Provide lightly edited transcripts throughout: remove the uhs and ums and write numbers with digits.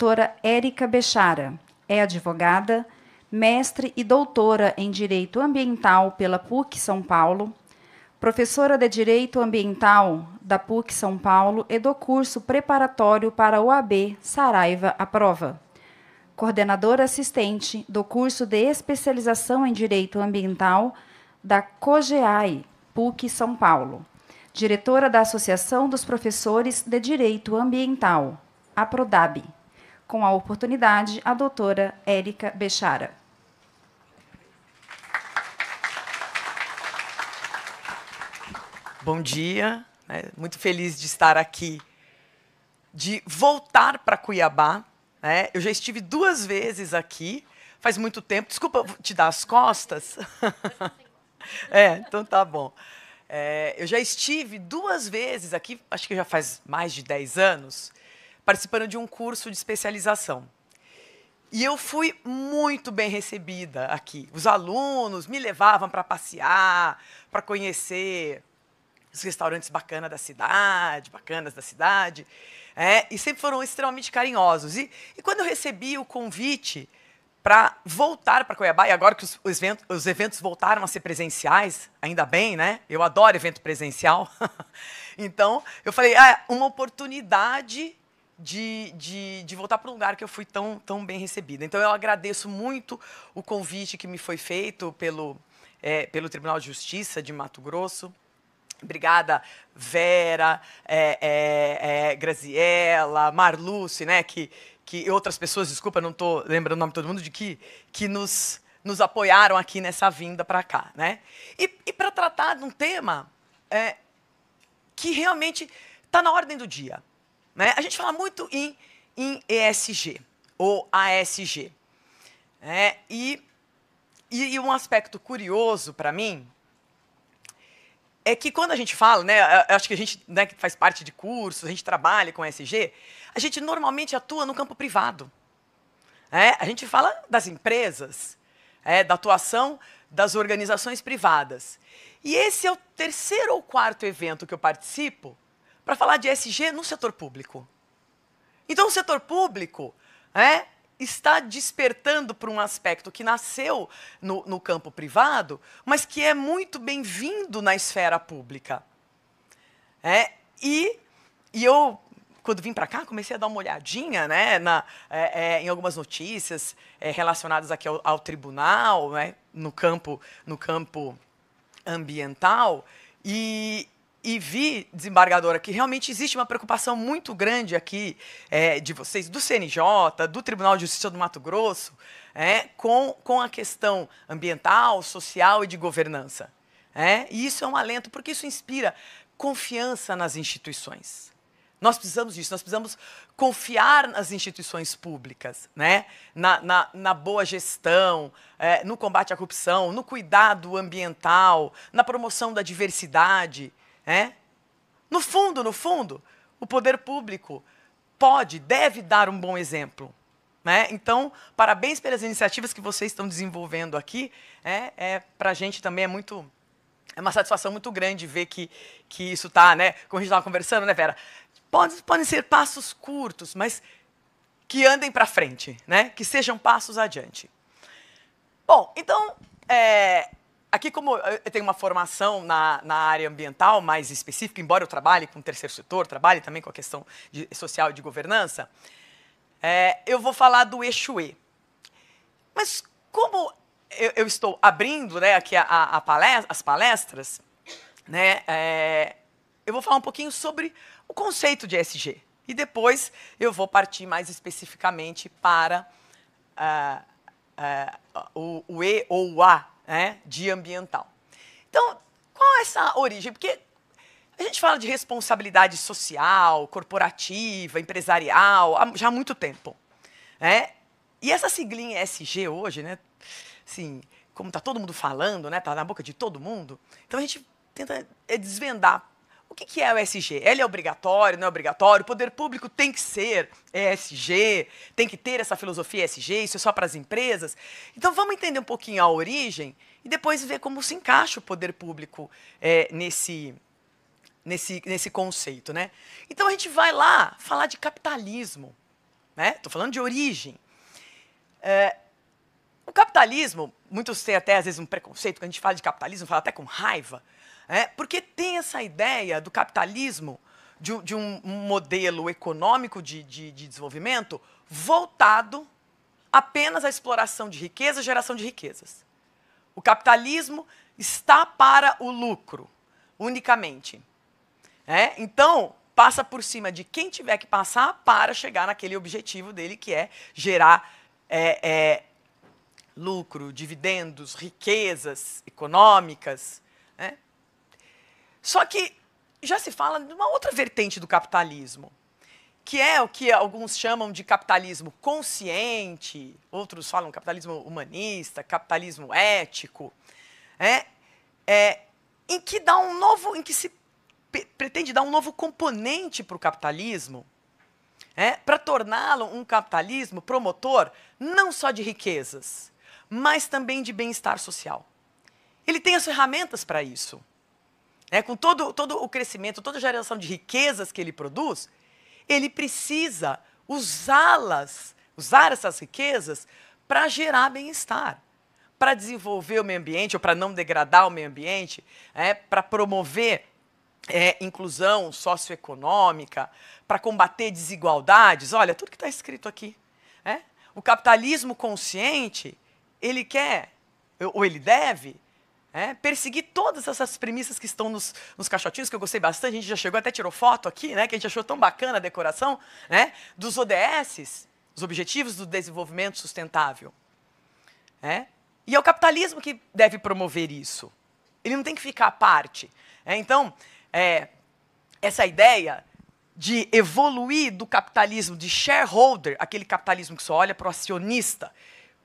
doutora Érica Bechara. É advogada, mestre e doutora em Direito Ambiental pela PUC São Paulo, professora de Direito Ambiental da PUC São Paulo e do curso preparatório para a OAB Saraiva à Prova. Coordenadora assistente do curso de especialização em Direito Ambiental da COGEAI, PUC São Paulo. Diretora da Associação dos Professores de Direito Ambiental, APRODAB. Com a oportunidade, a doutora Érica Bechara. Bom dia, muito feliz de estar aqui, de voltar para Cuiabá. Eu já estive 2 vezes aqui, faz muito tempo. Desculpa te dar as costas. Então tá bom. Eu já estive 2 vezes aqui, acho que já faz mais de 10 anos, participando de um curso de especialização. E eu fui muito bem recebida aqui. Os alunos me levavam para passear, para conhecer os restaurantes bacanas da cidade, e sempre foram extremamente carinhosos. E quando eu recebi o convite para voltar para Cuiabá, e agora que os eventos voltaram a ser presenciais, ainda bem, né? Eu adoro evento presencial. Então, eu falei, uma oportunidade de voltar para um lugar que eu fui tão bem recebida. Então, eu agradeço muito o convite que me foi feito pelo Tribunal de Justiça de Mato Grosso. Obrigada, Vera, Graziella, Marluce, né, que outras pessoas, desculpa, não estou lembrando o nome de todo mundo, que nos apoiaram aqui nessa vinda para cá. Né? E para tratar de um tema que realmente está na ordem do dia. Né? A gente fala muito em ESG, ou ASG. E um aspecto curioso para mim é que quando a gente fala, acho que a gente que faz parte de cursos, a gente trabalha com ESG, a gente normalmente atua no campo privado. A gente fala das empresas, da atuação das organizações privadas. E esse é o 3º ou 4º evento que eu participo para falar de ESG no setor público. Então, o setor público está despertando para um aspecto que nasceu no campo privado, mas que é muito bem-vindo na esfera pública. E eu, quando vim para cá, comecei a dar uma olhadinha em algumas notícias relacionadas aqui ao tribunal, no campo ambiental, e vi, desembargadora, que realmente existe uma preocupação muito grande aqui de vocês, do CNJ, do Tribunal de Justiça do Mato Grosso, com a questão ambiental, social e de governança. E isso é um alento, porque isso inspira confiança nas instituições. Nós precisamos disso, nós precisamos confiar nas instituições públicas, na boa gestão, no combate à corrupção, no cuidado ambiental, na promoção da diversidade. No fundo, o poder público deve dar um bom exemplo. Então, parabéns pelas iniciativas que vocês estão desenvolvendo aqui. Para a gente também é uma satisfação muito grande ver que isso está, como a gente estava conversando, né, Vera? Podem ser passos curtos, mas que andem para frente, que sejam passos adiante. Bom, então, aqui, como eu tenho uma formação na área ambiental mais específica, embora eu trabalhe com o terceiro setor, trabalhe também com a questão social e de governança, eu vou falar do eixo E. Mas como eu estou abrindo aqui as palestras, eu vou falar um pouquinho sobre o conceito de ESG. E depois eu vou partir mais especificamente para o E ou o A, de ambiental. Então, qual é essa origem? Porque a gente fala de responsabilidade social, corporativa, empresarial, já há muito tempo. E essa siglinha ESG hoje, assim, como está todo mundo falando, está na boca de todo mundo, então a gente tenta desvendar o que é o ESG. Ele é obrigatório, não é obrigatório? O poder público tem que ser ESG, tem que ter essa filosofia ESG, isso é só para as empresas? Então vamos entender um pouquinho a origem e depois ver como se encaixa o poder público nesse conceito. Então a gente vai lá falar de capitalismo. Estou falando de origem. O capitalismo, muitos têm até às vezes um preconceito, quando a gente fala de capitalismo, fala até com raiva, porque tem essa ideia do capitalismo, de um modelo econômico de desenvolvimento voltado apenas à exploração de riqueza, geração de riquezas. O capitalismo está para o lucro, unicamente. Então, passa por cima de quem tiver que passar para chegar naquele objetivo dele, que é gerar lucro, dividendos, riquezas econômicas. Só que já se fala de uma outra vertente do capitalismo, que é o que alguns chamam de capitalismo consciente, outros falam capitalismo humanista, capitalismo ético, em que se pretende dar um novo componente para o capitalismo, para torná-lo um capitalismo promotor não só de riquezas, mas também de bem-estar social. Ele tem as ferramentas para isso. Com todo o crescimento, toda a geração de riquezas que ele produz, ele precisa usar essas riquezas para gerar bem-estar, para desenvolver o meio ambiente, ou para não degradar o meio ambiente, para promover inclusão socioeconômica, para combater desigualdades. Olha, tudo que está escrito aqui. O capitalismo consciente, ele quer, ou ele deve, perseguir todas essas premissas que estão nos caixotinhos, que eu gostei bastante. A gente já chegou, até tirou foto aqui, que a gente achou tão bacana a decoração, dos ODS, os Objetivos do Desenvolvimento Sustentável. E é o capitalismo que deve promover isso. Ele não tem que ficar à parte. Então, essa ideia de evoluir do capitalismo de shareholder, aquele capitalismo que só olha para o acionista,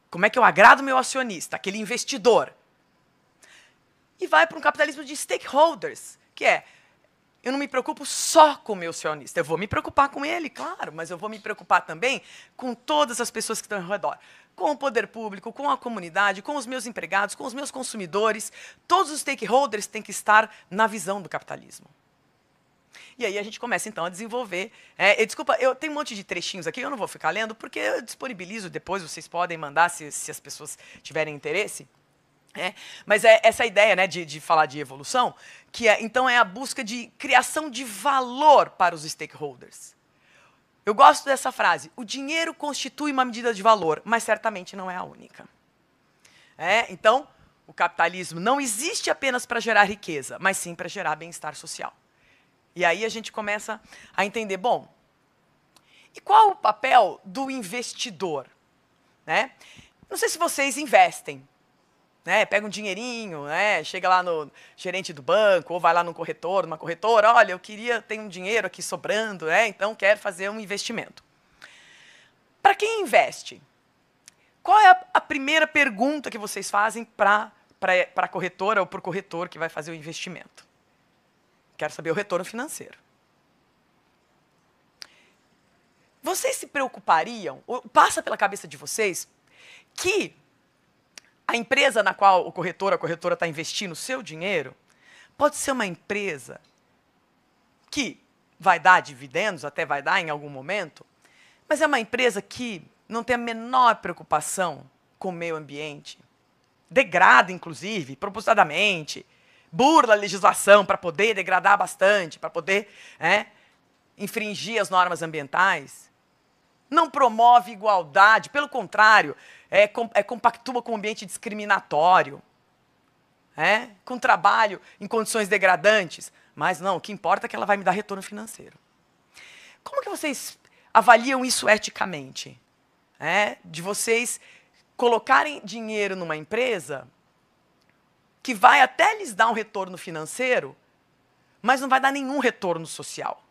como é que eu agrado o meu acionista, aquele investidor, e vai para um capitalismo de stakeholders, que eu não me preocupo só com o meu acionista, eu vou me preocupar com ele, claro, mas eu vou me preocupar também com todas as pessoas que estão ao redor, com o poder público, com a comunidade, com os meus empregados, com os meus consumidores. Todos os stakeholders têm que estar na visão do capitalismo. E aí a gente começa, então, a desenvolver. Desculpa, eu tenho um monte de trechinhos aqui, eu não vou ficar lendo, porque eu disponibilizo depois, vocês podem mandar se as pessoas tiverem interesse. Mas essa ideia de falar de evolução, que então é a busca de criação de valor para os stakeholders. Eu gosto dessa frase: o dinheiro constitui uma medida de valor, mas certamente não é a única. Então, o capitalismo não existe apenas para gerar riqueza, mas sim para gerar bem-estar social. E aí a gente começa a entender, bom, e qual o papel do investidor? Não sei se vocês investem. Pega um dinheirinho, chega lá no gerente do banco, ou vai lá num corretor, numa corretora, olha, eu tenho um dinheiro aqui sobrando, então quero fazer um investimento. Para quem investe, qual é a primeira pergunta que vocês fazem para a corretora ou para o corretor que vai fazer o investimento? Quero saber o retorno financeiro. Vocês se preocupariam, ou passa pela cabeça de vocês, que a empresa na qual a corretora está investindo o seu dinheiro pode ser uma empresa que vai dar dividendos, até vai dar em algum momento, mas é uma empresa que não tem a menor preocupação com o meio ambiente, degrada, inclusive, propositadamente, burla a legislação para poder degradar bastante, para poder infringir as normas ambientais, não promove igualdade, pelo contrário, compactua com um ambiente discriminatório, com trabalho em condições degradantes, mas não, o que importa é que ela vai me dar retorno financeiro. Como que vocês avaliam isso eticamente? De vocês colocarem dinheiro numa empresa que vai até lhes dar um retorno financeiro, mas não vai dar nenhum retorno social.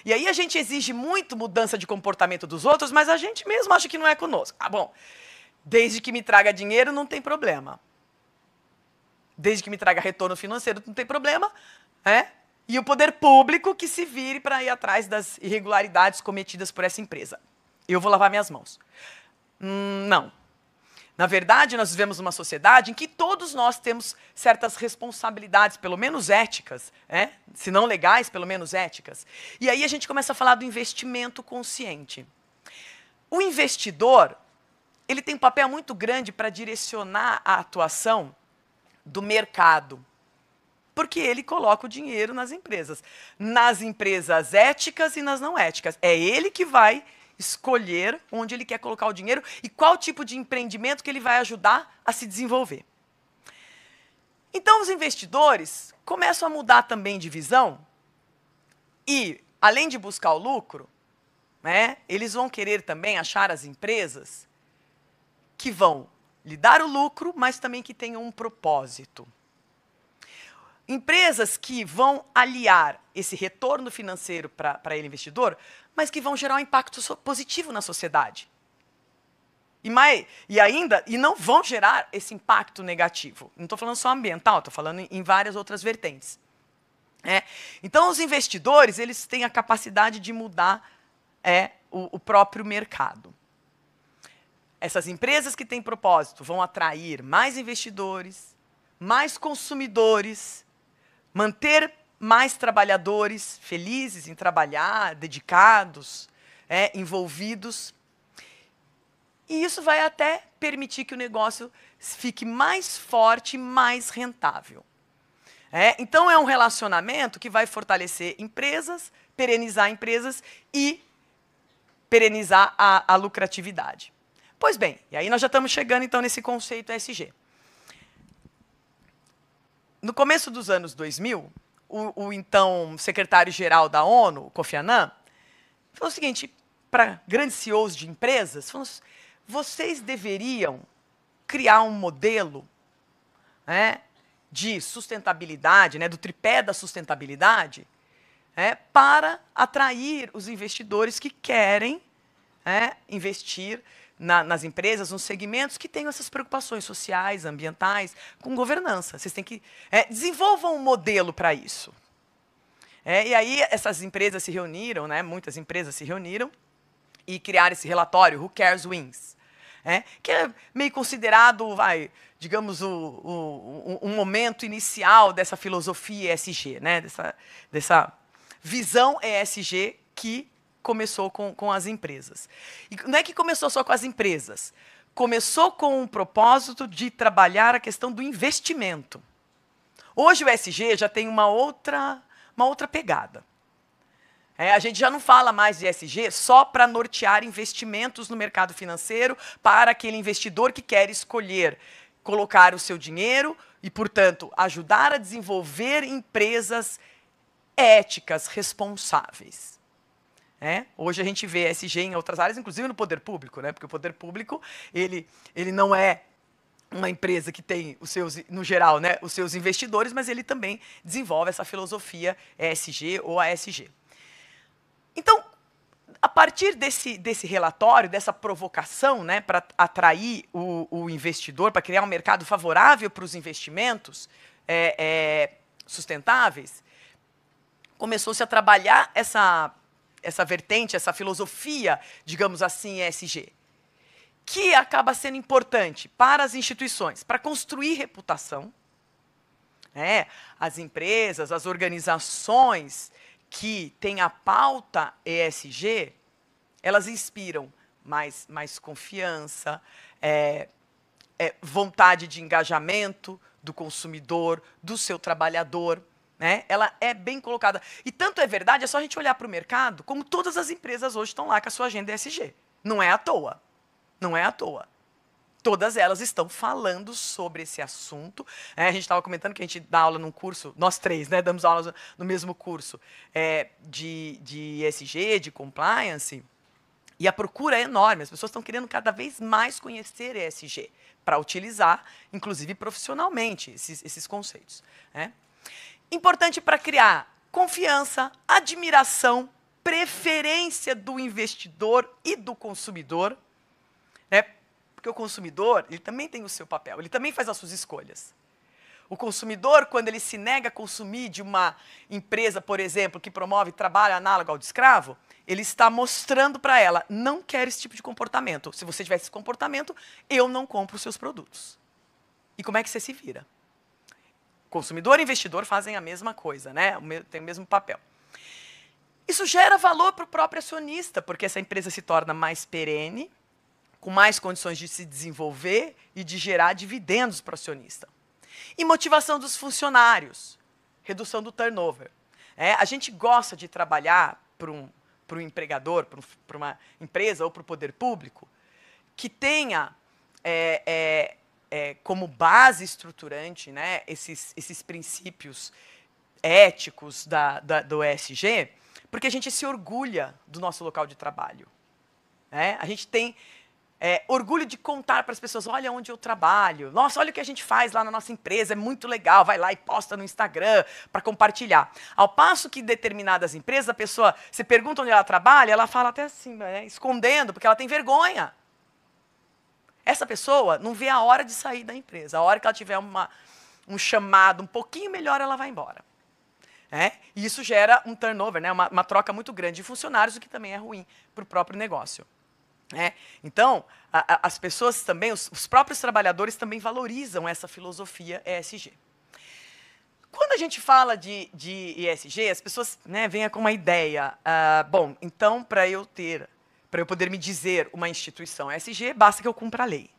E aí a gente exige muito mudança de comportamento dos outros, mas a gente mesmo acha que não é conosco. Bom, desde que me traga dinheiro, não tem problema. Desde que me traga retorno financeiro, não tem problema. E o poder público que se vire para ir atrás das irregularidades cometidas por essa empresa. Eu vou lavar minhas mãos. Não. Na verdade, nós vivemos numa sociedade em que todos nós temos certas responsabilidades, pelo menos éticas, se não legais, pelo menos éticas. E aí a gente começa a falar do investimento consciente. O investidor, ele tem um papel muito grande para direcionar a atuação do mercado, porque ele coloca o dinheiro nas empresas éticas e nas não éticas. É ele que vai escolher onde ele quer colocar o dinheiro e qual tipo de empreendimento que ele vai ajudar a se desenvolver. Então, os investidores começam a mudar também de visão e, além de buscar o lucro, né, eles vão querer também achar as empresas que vão lhe dar o lucro, mas também que tenham um propósito. Empresas que vão aliar esse retorno financeiro para ele investidor, mas que vão gerar um impacto positivo na sociedade. E não vão gerar esse impacto negativo. Não estou falando só ambiental, estou falando em várias outras vertentes. Então, os investidores, eles têm a capacidade de mudar o próprio mercado. Essas empresas que têm propósito vão atrair mais investidores, mais consumidores, manter mais trabalhadores felizes em trabalhar, dedicados, envolvidos. E isso vai até permitir que o negócio fique mais forte e mais rentável. Então, é um relacionamento que vai fortalecer empresas, perenizar empresas e perenizar a lucratividade. Pois bem, e aí nós já estamos chegando então nesse conceito ESG. No começo dos anos 2000, o então secretário-geral da ONU, Kofi Annan, falou o seguinte para grandes CEOs de empresas, falou, vocês deveriam criar um modelo de sustentabilidade, do tripé da sustentabilidade, para atrair os investidores que querem investir nas empresas, nos segmentos que tenham essas preocupações sociais, ambientais, com governança. Vocês têm que desenvolvam um modelo para isso. E aí essas empresas se reuniram, muitas empresas se reuniram e criaram esse relatório, Who Cares Wins, que é meio considerado, digamos, um momento inicial dessa filosofia ESG, dessa visão ESG que começou com as empresas. E não é que começou só com as empresas. Começou com o propósito de trabalhar a questão do investimento. Hoje o ESG já tem uma outra pegada. A gente já não fala mais de ESG só para nortear investimentos no mercado financeiro para aquele investidor que quer escolher colocar o seu dinheiro e, portanto, ajudar a desenvolver empresas éticas, responsáveis. Hoje a gente vê ESG em outras áreas, inclusive no poder público, porque o poder público ele não é uma empresa que tem os seus, no geral, os seus investidores, mas ele também desenvolve essa filosofia ESG ou ASG. Então, a partir desse relatório, dessa provocação, para atrair o investidor, para criar um mercado favorável para os investimentos sustentáveis, começou-se a trabalhar essa vertente, essa filosofia, digamos assim, ESG, que acaba sendo importante para as instituições, para construir reputação. As empresas, as organizações que têm a pauta ESG, elas inspiram mais confiança, vontade de engajamento do consumidor, do seu trabalhador. Ela é bem colocada. E tanto é verdade, é só a gente olhar para o mercado, como todas as empresas hoje estão lá com a sua agenda ESG. Não é à toa. Não é à toa. Todas elas estão falando sobre esse assunto. A gente estava comentando que a gente dá aula num curso, nós três, damos aulas no mesmo curso de ESG, de compliance, e a procura é enorme. As pessoas estão querendo cada vez mais conhecer ESG para utilizar, inclusive profissionalmente, esses conceitos. Importante para criar confiança, admiração, preferência do investidor e do consumidor, porque o consumidor ele também tem o seu papel, ele também faz as suas escolhas. O consumidor, quando ele se nega a consumir de uma empresa, por exemplo, que promove trabalho análogo ao de escravo, ele está mostrando para ela, não quero esse tipo de comportamento. Se você tiver esse comportamento, eu não compro os seus produtos. E como é que você se vira? Consumidor e investidor fazem a mesma coisa, tem o mesmo papel. Isso gera valor para o próprio acionista, porque essa empresa se torna mais perene, com mais condições de se desenvolver e de gerar dividendos para o acionista. E motivação dos funcionários, redução do turnover. A gente gosta de trabalhar para um empregador, para uma empresa ou para o poder público, que tenha como base estruturante, né, esses princípios éticos do ESG, porque a gente se orgulha do nosso local de trabalho. A gente tem orgulho de contar para as pessoas, olha onde eu trabalho, nossa, olha o que a gente faz lá na nossa empresa, é muito legal, vai lá e posta no Instagram para compartilhar. Ao passo que determinadas empresas, a pessoa, você pergunta onde ela trabalha, ela fala até assim, escondendo, porque ela tem vergonha. Essa pessoa não vê a hora de sair da empresa, a hora que ela tiver um chamado um pouquinho melhor, ela vai embora. E isso gera um turnover, né? uma troca muito grande de funcionários, o que também é ruim para o próprio negócio. Então, as pessoas também, os próprios trabalhadores também valorizam essa filosofia ESG. Quando a gente fala de ESG, as pessoas, né, vêm com uma ideia. Bom, então, para eu poder me dizer uma instituição ESG, basta que eu cumpra a lei.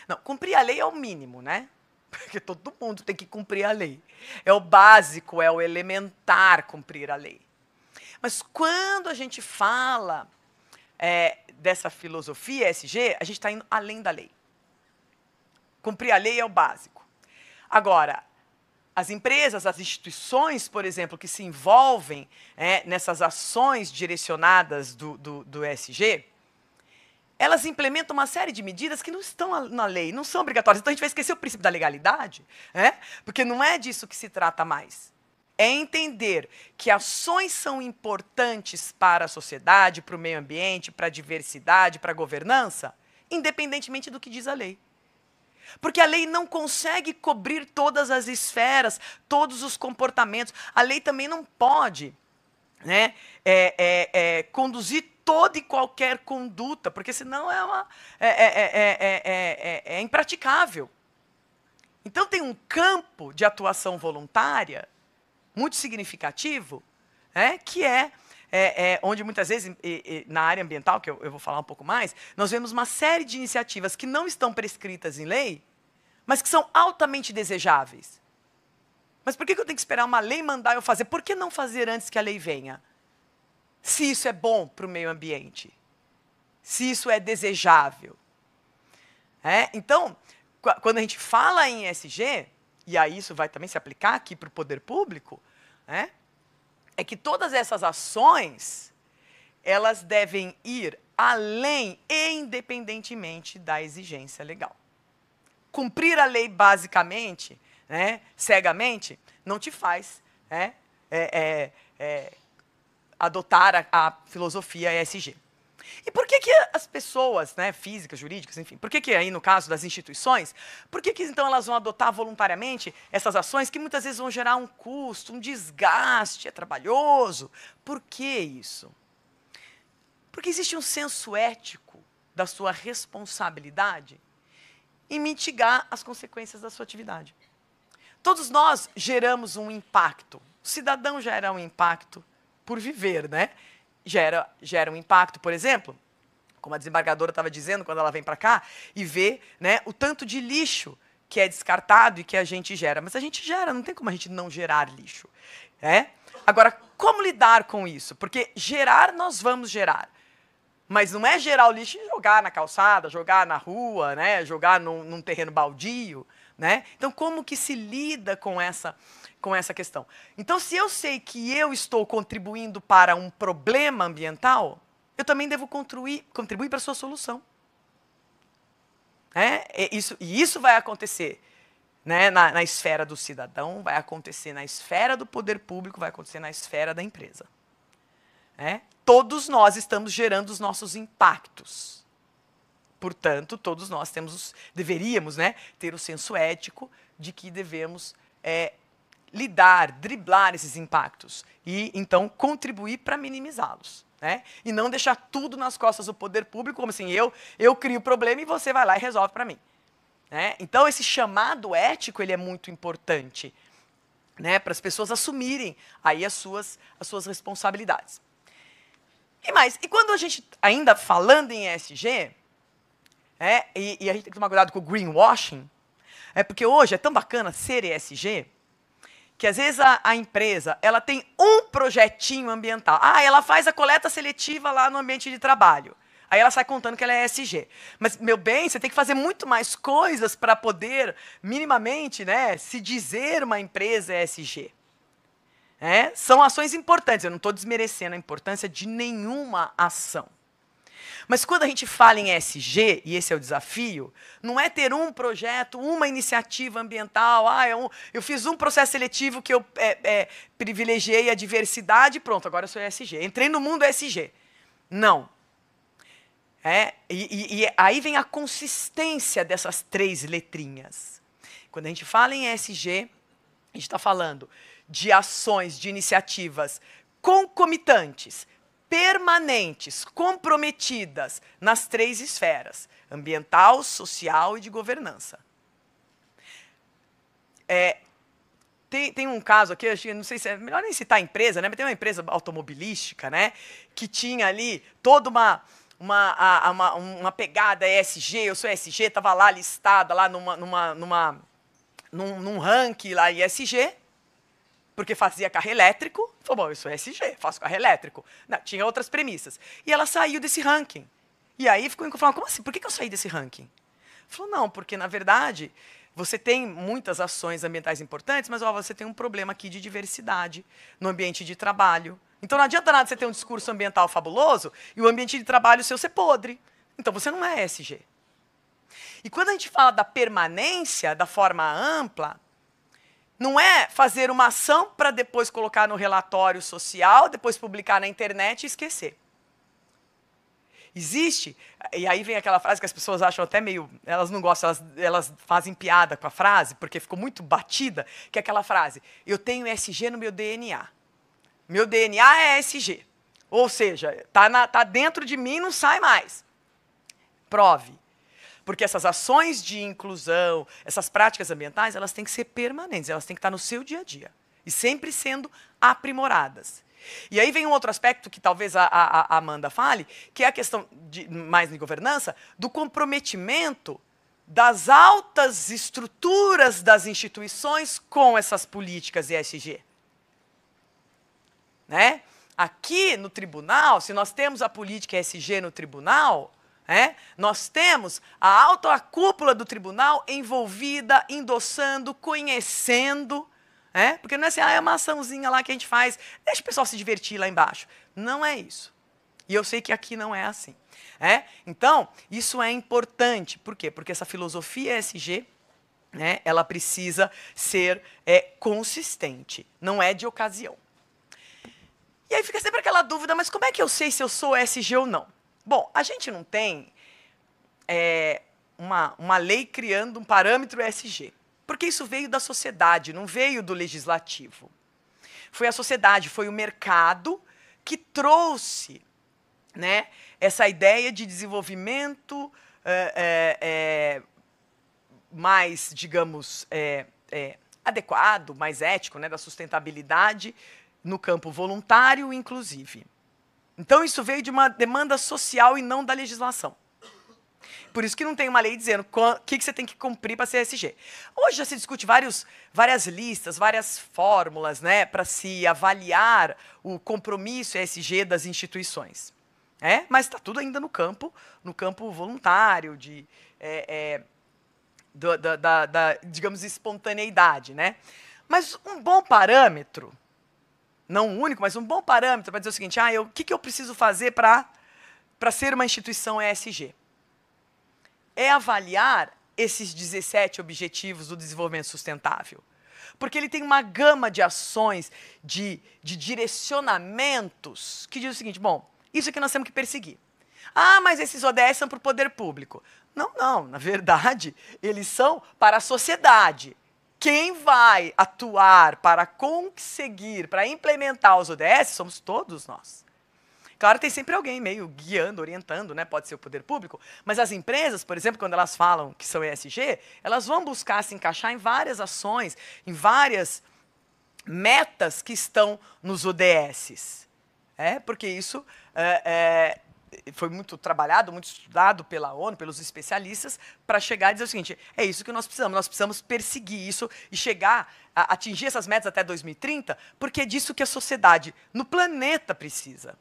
Não, cumprir a lei é o mínimo, né? Porque todo mundo tem que cumprir a lei. É o básico, é o elementar cumprir a lei. Mas quando a gente fala dessa filosofia ESG, a gente está indo além da lei. Cumprir a lei é o básico. Agora, as empresas, as instituições, por exemplo, que se envolvem nessas ações direcionadas do ESG, elas implementam uma série de medidas que não estão na lei, não são obrigatórias. Então, a gente vai esquecer o princípio da legalidade, porque não é disso que se trata mais. É entender que ações são importantes para a sociedade, para o meio ambiente, para a diversidade, para a governança, independentemente do que diz a lei. Porque a lei não consegue cobrir todas as esferas, todos os comportamentos. A lei também não pode, né, conduzir toda e qualquer conduta, porque senão é impraticável. Então tem um campo de atuação voluntária muito significativo, que onde muitas vezes, na área ambiental, que eu vou falar um pouco mais, nós vemos uma série de iniciativas que não estão prescritas em lei, mas que são altamente desejáveis. Mas por que eu tenho que esperar uma lei mandar eu fazer? Por que não fazer antes que a lei venha? Se isso é bom para o meio ambiente, se isso é desejável. Então, quando a gente fala em ESG, e aí isso vai também se aplicar aqui para o poder público, é que todas essas ações, elas devem ir além e independentemente da exigência legal. Cumprir a lei basicamente, cegamente, não te faz adotar a filosofia ESG. E por que as pessoas, físicas, jurídicas, enfim, por que aí no caso das instituições, por que então elas vão adotar voluntariamente essas ações que muitas vezes vão gerar um custo, um desgaste, é trabalhoso? Por que isso? Porque existe um senso ético da sua responsabilidade em mitigar as consequências da sua atividade. Todos nós geramos um impacto. O cidadão gera um impacto por viver, gera um impacto, por exemplo, como a desembargadora estava dizendo quando ela vem para cá, e vê o tanto de lixo que é descartado e que a gente gera. Mas a gente gera, não tem como a gente não gerar lixo. Agora, como lidar com isso? Porque gerar, nós vamos gerar. Mas não é gerar o lixo e jogar na calçada, jogar na rua, jogar num terreno baldio. Então, como que se lida com essa questão? Então, se eu sei que eu estou contribuindo para um problema ambiental, eu também devo contribuir para a sua solução. Isso vai acontecer na esfera do cidadão, vai acontecer na esfera do poder público, vai acontecer na esfera da empresa. Todos nós estamos gerando os nossos impactos. Portanto, todos nós deveríamos ter o senso ético de que devemos driblar esses impactos e, então, contribuir para minimizá-los. E não deixar tudo nas costas do poder público, como assim, eu crio o problema e você vai lá e resolve para mim. Então, esse chamado ético ele é muito importante né, para as pessoas assumirem aí as suas responsabilidades. E quando a gente, ainda falando em ESG, e a gente tem que tomar cuidado com o greenwashing, porque hoje é tão bacana ser ESG, que às vezes a empresa ela tem um projetinho ambiental. Ela faz a coleta seletiva lá no ambiente de trabalho. Aí ela sai contando que ela é ESG. Mas, meu bem, você tem que fazer muito mais coisas para poder, minimamente, né, se dizer uma empresa ESG. São ações importantes. Eu não estou desmerecendo a importância de nenhuma ação. Mas quando a gente fala em ESG, e esse é o desafio, não é ter um projeto, uma iniciativa ambiental, eu fiz um processo seletivo que eu privilegiei a diversidade, pronto, agora eu sou ESG. Entrei no mundo ESG. Não. E aí vem a consistência dessas 3 letrinhas. Quando a gente fala em ESG, a gente está falando de ações, de iniciativas concomitantes, permanentes, comprometidas nas 3 esferas, ambiental, social e de governança. Tem um caso aqui, eu não sei se é melhor nem citar a empresa, né? Mas tem uma empresa automobilística, né, que tinha ali toda uma pegada ESG, eu sou ESG, estava lá listada lá num ranking lá ESG, porque fazia carro elétrico. Falou, bom, eu sou ESG, faço carro elétrico. Não, tinha outras premissas. E ela saiu desse ranking. E aí ficou falando, como assim? Por que eu saí desse ranking? Falou, não, porque na verdade você tem muitas ações ambientais importantes, mas você tem um problema aqui de diversidade no ambiente de trabalho. Então não adianta nada você ter um discurso ambiental fabuloso e o ambiente de trabalho seu ser podre. Então você não é ESG. E quando a gente fala da permanência, da forma ampla, não é fazer uma ação para depois colocar no relatório social, depois publicar na internet e esquecer. Existe, e aí vem aquela frase que as pessoas acham até meio, elas não gostam, elas fazem piada com a frase, porque ficou muito batida, que é aquela frase, eu tenho ESG no meu DNA. Meu DNA é ESG. Ou seja, tá dentro de mim e não sai mais. Prove. Porque essas ações de inclusão, essas práticas ambientais, elas têm que ser permanentes, elas têm que estar no seu dia a dia. E sempre sendo aprimoradas. E aí vem um outro aspecto que talvez a Amanda fale, que é a questão, mais de governança, do comprometimento das altas estruturas das instituições com essas políticas ESG. Né? Aqui no tribunal, se nós temos a política ESG no tribunal, nós temos a cúpula do tribunal envolvida, endossando, conhecendo, porque não é assim, é uma açãozinha lá que a gente faz, deixa o pessoal se divertir lá embaixo. Não é isso. E eu sei que aqui não é assim. Então, isso é importante. Por quê? Porque essa filosofia ESG, ela precisa ser consistente, não é de ocasião. E aí fica sempre aquela dúvida, mas como é que eu sei se eu sou ESG ou não? Bom, a gente não tem uma lei criando um parâmetro ESG, porque isso veio da sociedade, não veio do legislativo. Foi a sociedade, foi o mercado que trouxe, né, essa ideia de desenvolvimento mais, digamos, adequado, mais ético, né, da sustentabilidade no campo voluntário, inclusive. Então, isso veio de uma demanda social e não da legislação. Por isso que não tem uma lei dizendo o que você tem que cumprir para ser ESG. Hoje já se discute várias listas, várias fórmulas, né, para se avaliar o compromisso ESG das instituições. Mas está tudo ainda no campo voluntário, digamos, espontaneidade. Né? Mas um bom parâmetro, não o único, mas um bom parâmetro para dizer o seguinte, o que eu preciso fazer para ser uma instituição ESG? É avaliar esses 17 objetivos do desenvolvimento sustentável. Porque ele tem uma gama de ações, de direcionamentos, que diz o seguinte, bom, isso aqui nós temos que perseguir. Mas esses ODS são para o poder público. Não, na verdade, eles são para a sociedade. Quem vai atuar para conseguir, para implementar os ODS, somos todos nós. Claro, tem sempre alguém meio guiando, orientando, né? Pode ser o poder público, mas as empresas, por exemplo, quando elas falam que são ESG, elas vão buscar se encaixar em várias ações, em várias metas que estão nos ODSs. Porque isso foi muito trabalhado, muito estudado pela ONU, pelos especialistas, para chegar e dizer o seguinte, é isso que nós precisamos perseguir isso e chegar a atingir essas metas até 2030, porque é disso que a sociedade no planeta precisa.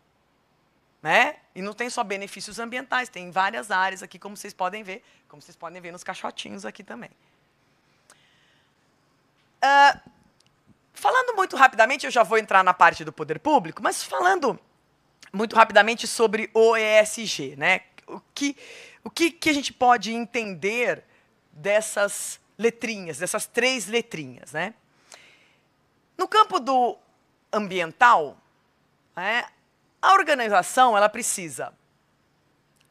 Né? E não tem só benefícios ambientais, tem várias áreas aqui, como vocês podem ver nos caixotinhos aqui também. Falando muito rapidamente, eu já vou entrar na parte do poder público, mas falando muito rapidamente sobre o ESG, né? O que a gente pode entender dessas letrinhas, dessas 3 letrinhas, né? No campo do ambiental, a organização ela precisa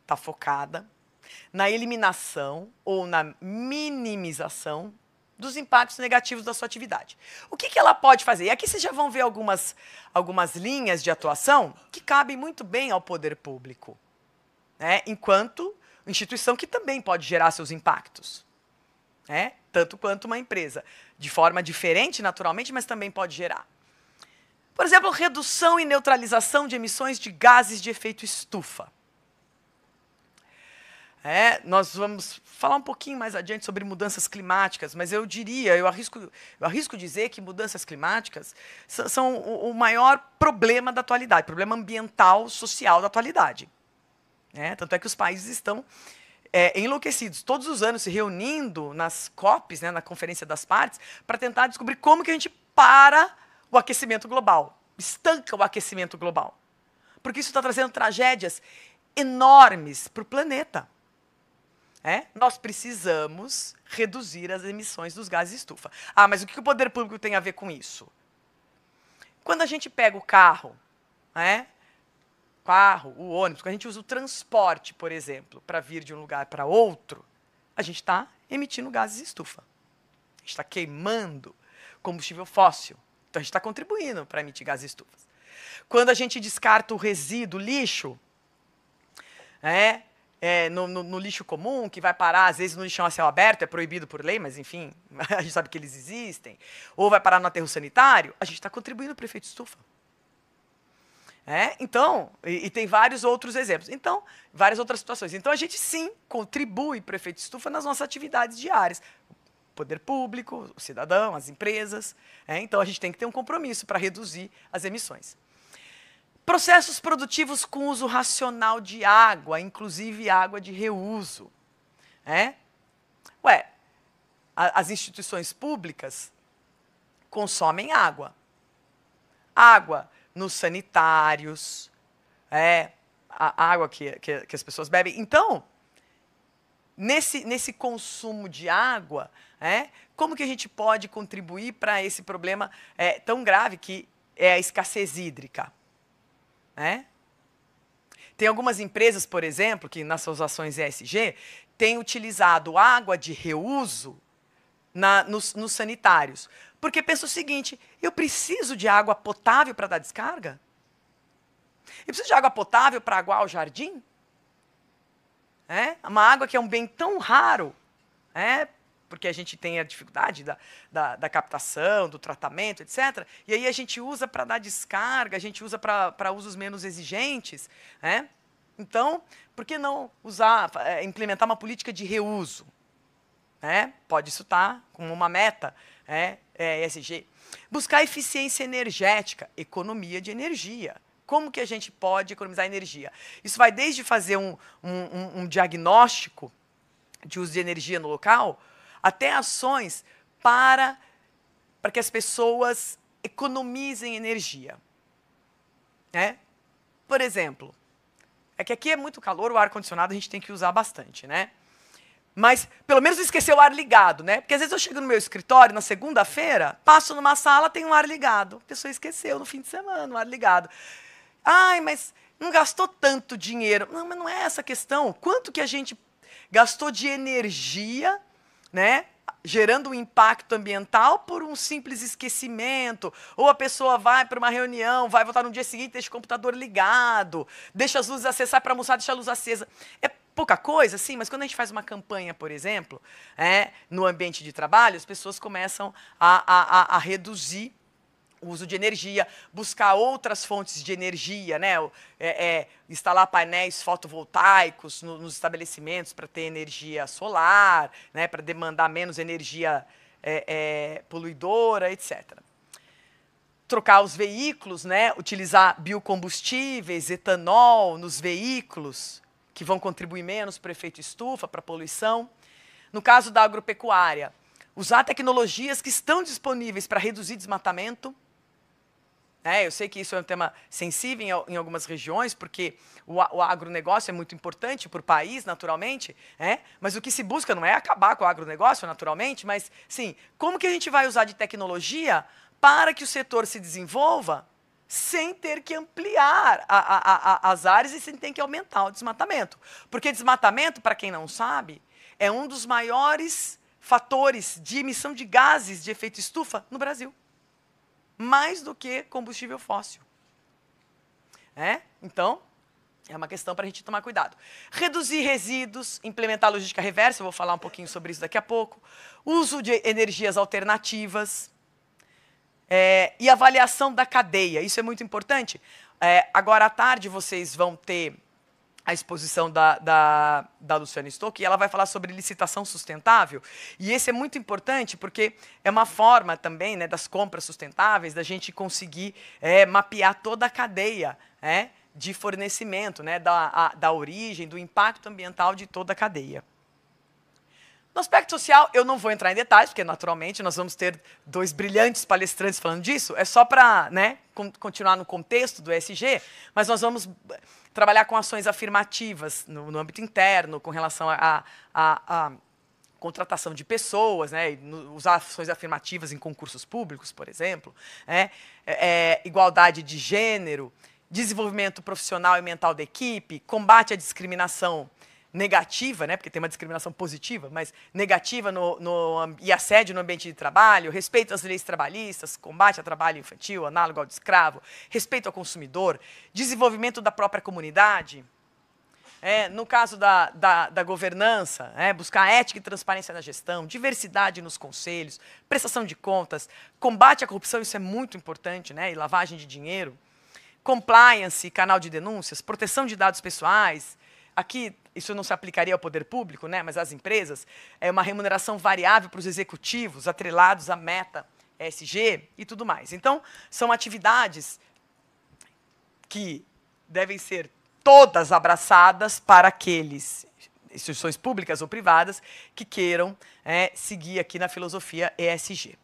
estar focada na eliminação ou na minimização dos impactos negativos da sua atividade. O que ela pode fazer? E aqui vocês já vão ver algumas linhas de atuação que cabem muito bem ao poder público, né? Enquanto instituição que também pode gerar seus impactos, né? Tanto quanto uma empresa, de forma diferente, naturalmente, mas também pode gerar. Por exemplo, redução e neutralização de emissões de gases de efeito estufa. Nós vamos falar um pouquinho mais adiante sobre mudanças climáticas, mas eu arrisco dizer que mudanças climáticas são o maior problema da atualidade, problema ambiental, social da atualidade. Tanto é que os países estão enlouquecidos, todos os anos se reunindo nas COPs, né, na Conferência das Partes, para tentar descobrir como que a gente para o aquecimento global, estanca o aquecimento global. Porque isso está trazendo tragédias enormes para o planeta. Nós precisamos reduzir as emissões dos gases de estufa. Mas o que o poder público tem a ver com isso? Quando a gente pega o carro, o ônibus, quando a gente usa o transporte, por exemplo, para vir de um lugar para outro, a gente está emitindo gases de estufa. A gente está queimando combustível fóssil. Então a gente está contribuindo para emitir gases de estufa. Quando a gente descarta o resíduo, lixo, no lixo comum, que vai parar, às vezes, no lixão a céu aberto, é proibido por lei, mas, enfim, a gente sabe que eles existem, ou vai parar no aterro sanitário, a gente está contribuindo para o efeito estufa. Então, e tem vários outros exemplos. Então, várias outras situações. Então, a gente, sim, contribui para o efeito estufa nas nossas atividades diárias. O poder público, o cidadão, as empresas. Então, a gente tem que ter um compromisso para reduzir as emissões. Processos produtivos com uso racional de água, inclusive água de reuso. As instituições públicas consomem água. Água nos sanitários, a água que as pessoas bebem. Então, nesse consumo de água, como que a gente pode contribuir para esse problema tão grave que é a escassez hídrica? Tem algumas empresas, por exemplo, que nas suas ações ESG, têm utilizado água de reuso nos sanitários. Porque pensa o seguinte, eu preciso de água potável para dar descarga? Eu preciso de água potável para aguar o jardim? Uma água que é um bem tão raro, porque a gente tem a dificuldade da captação, do tratamento, etc. E aí a gente usa para dar descarga, a gente usa para usos menos exigentes. Então, por que não implementar uma política de reuso? Pode isso estar como uma meta, ESG. Buscar eficiência energética, economia de energia. Como que a gente pode economizar energia? Isso vai desde fazer um diagnóstico de uso de energia no local, até ações para que as pessoas economizem energia. Por exemplo, é que aqui é muito calor, o ar-condicionado a gente tem que usar bastante, Mas, pelo menos, esquecer o ar ligado, Porque, às vezes, eu chego no meu escritório, na segunda-feira, passo numa sala, tem um ar ligado. A pessoa esqueceu no fim de semana o ar ligado. Mas não gastou tanto dinheiro. Não, mas não é essa a questão. Quanto que a gente gastou de energia, gerando um impacto ambiental por um simples esquecimento, ou a pessoa vai para uma reunião, vai voltar no dia seguinte, deixa o computador ligado, deixa as luzes acesas, sai para almoçar, deixa a luz acesa. É pouca coisa, sim, mas quando a gente faz uma campanha, por exemplo, no ambiente de trabalho, as pessoas começam a reduzir o uso de energia, buscar outras fontes de energia, né? Instalar painéis fotovoltaicos nos estabelecimentos para ter energia solar, né? Para demandar menos energia poluidora, etc. Trocar os veículos, né? Utilizar biocombustíveis, etanol nos veículos, que vão contribuir menos para o efeito estufa, para a poluição. No caso da agropecuária, usar tecnologias que estão disponíveis para reduzir desmatamento. Eu sei que isso é um tema sensível em algumas regiões, porque o agronegócio é muito importante para o país, naturalmente, mas o que se busca não é acabar com o agronegócio, naturalmente, mas, sim, como que a gente vai usar de tecnologia para que o setor se desenvolva sem ter que ampliar as áreas e sem ter que aumentar o desmatamento. Porque desmatamento, para quem não sabe, é um dos maiores fatores de emissão de gases de efeito estufa no Brasil. Mais do que combustível fóssil. Então, é uma questão para a gente tomar cuidado. Reduzir resíduos, implementar logística reversa, eu vou falar um pouquinho sobre isso daqui a pouco. Uso de energias alternativas. E avaliação da cadeia, isso é muito importante. Agora à tarde vocês vão ter a exposição da Luciana Stock, e ela vai falar sobre licitação sustentável. E esse é muito importante porque é uma forma também, né, das compras sustentáveis, da gente conseguir mapear toda a cadeia de fornecimento, né, da origem, do impacto ambiental de toda a cadeia. No aspecto social, eu não vou entrar em detalhes, porque, naturalmente, nós vamos ter 2 brilhantes palestrantes falando disso. É só para, né, continuar no contexto do ESG, mas nós vamos trabalhar com ações afirmativas no âmbito interno, com relação à contratação de pessoas, né, usar ações afirmativas em concursos públicos, por exemplo, igualdade de gênero, desenvolvimento profissional e mental da equipe, combate à discriminação negativa, né, porque tem uma discriminação positiva, mas negativa e assédio no ambiente de trabalho, respeito às leis trabalhistas, combate ao trabalho infantil, análogo ao de escravo, respeito ao consumidor, desenvolvimento da própria comunidade. No caso da governança, buscar ética e transparência na gestão, diversidade nos conselhos, prestação de contas, combate à corrupção, isso é muito importante, né, e lavagem de dinheiro, compliance, canal de denúncias, proteção de dados pessoais. Aqui, isso não se aplicaria ao poder público, né, mas às empresas, uma remuneração variável para os executivos, atrelados à meta ESG e tudo mais. Então, são atividades que devem ser todas abraçadas para aqueles, instituições públicas ou privadas, que queiram seguir aqui na filosofia ESG.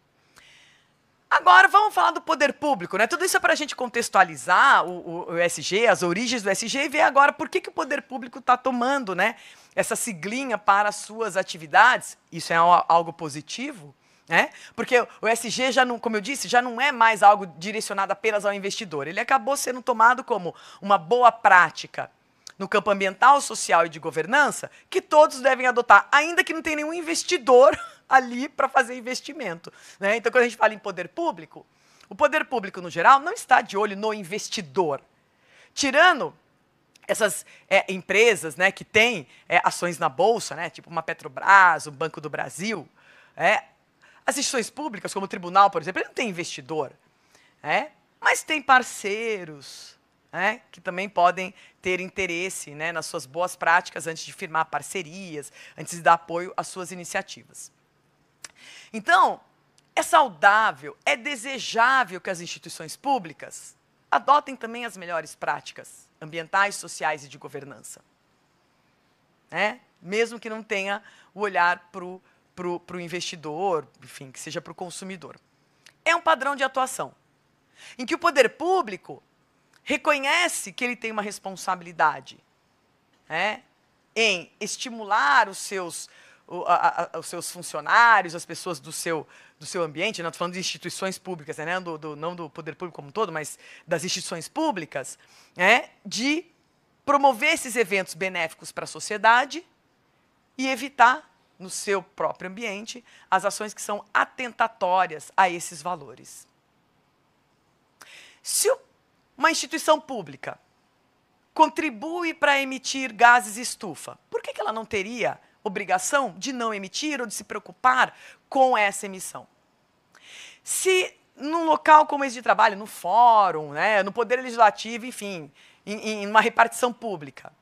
Agora, vamos falar do poder público, né? Tudo isso é para a gente contextualizar o ESG, as origens do ESG, e ver agora por que o poder público está tomando, né, essa siglinha para as suas atividades. Isso é algo positivo, né? Porque o ESG, já não, como eu disse, já não é mais algo direcionado apenas ao investidor. Ele acabou sendo tomado como uma boa prática no campo ambiental, social e de governança, que todos devem adotar, ainda que não tenha nenhum investidor ali para fazer investimento, né? Então, quando a gente fala em poder público, o poder público, no geral, não está de olho no investidor. Tirando essas empresas, né, que têm ações na Bolsa, né, tipo uma Petrobras, o Banco do Brasil, as instituições públicas, como o tribunal, por exemplo, ele não tem investidor, mas tem parceiros, que também podem ter interesse, né, nas suas boas práticas antes de firmar parcerias, antes de dar apoio às suas iniciativas. Então, é saudável, é desejável que as instituições públicas adotem também as melhores práticas ambientais, sociais e de governança. Mesmo que não tenha o olhar para o investidor, enfim, que seja para o consumidor. É um padrão de atuação, em que o poder público reconhece que ele tem uma responsabilidade em estimular os seus funcionários, as pessoas do seu ambiente, não estou falando de instituições públicas, né, não do poder público como um todo, mas das instituições públicas, de promover esses eventos benéficos para a sociedade e evitar, no seu próprio ambiente, as ações que são atentatórias a esses valores. Se uma instituição pública contribui para emitir gases estufa, por que ela não teria obrigação de não emitir ou de se preocupar com essa emissão? Se num local como esse de trabalho, no fórum, né, no poder legislativo, enfim, em uma repartição pública,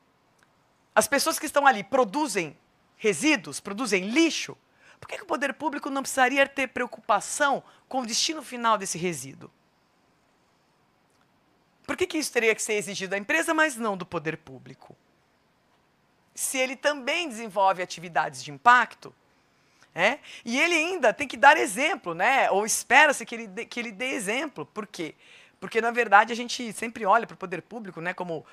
as pessoas que estão ali produzem resíduos, produzem lixo, por que o poder público não precisaria ter preocupação com o destino final desse resíduo? Por que isso teria que ser exigido da empresa, mas não do poder público? Se ele também desenvolve atividades de impacto, e ele ainda tem que dar exemplo, né? Ou espera-se que ele dê exemplo. Por quê? Porque, na verdade, a gente sempre olha para o poder público, né, como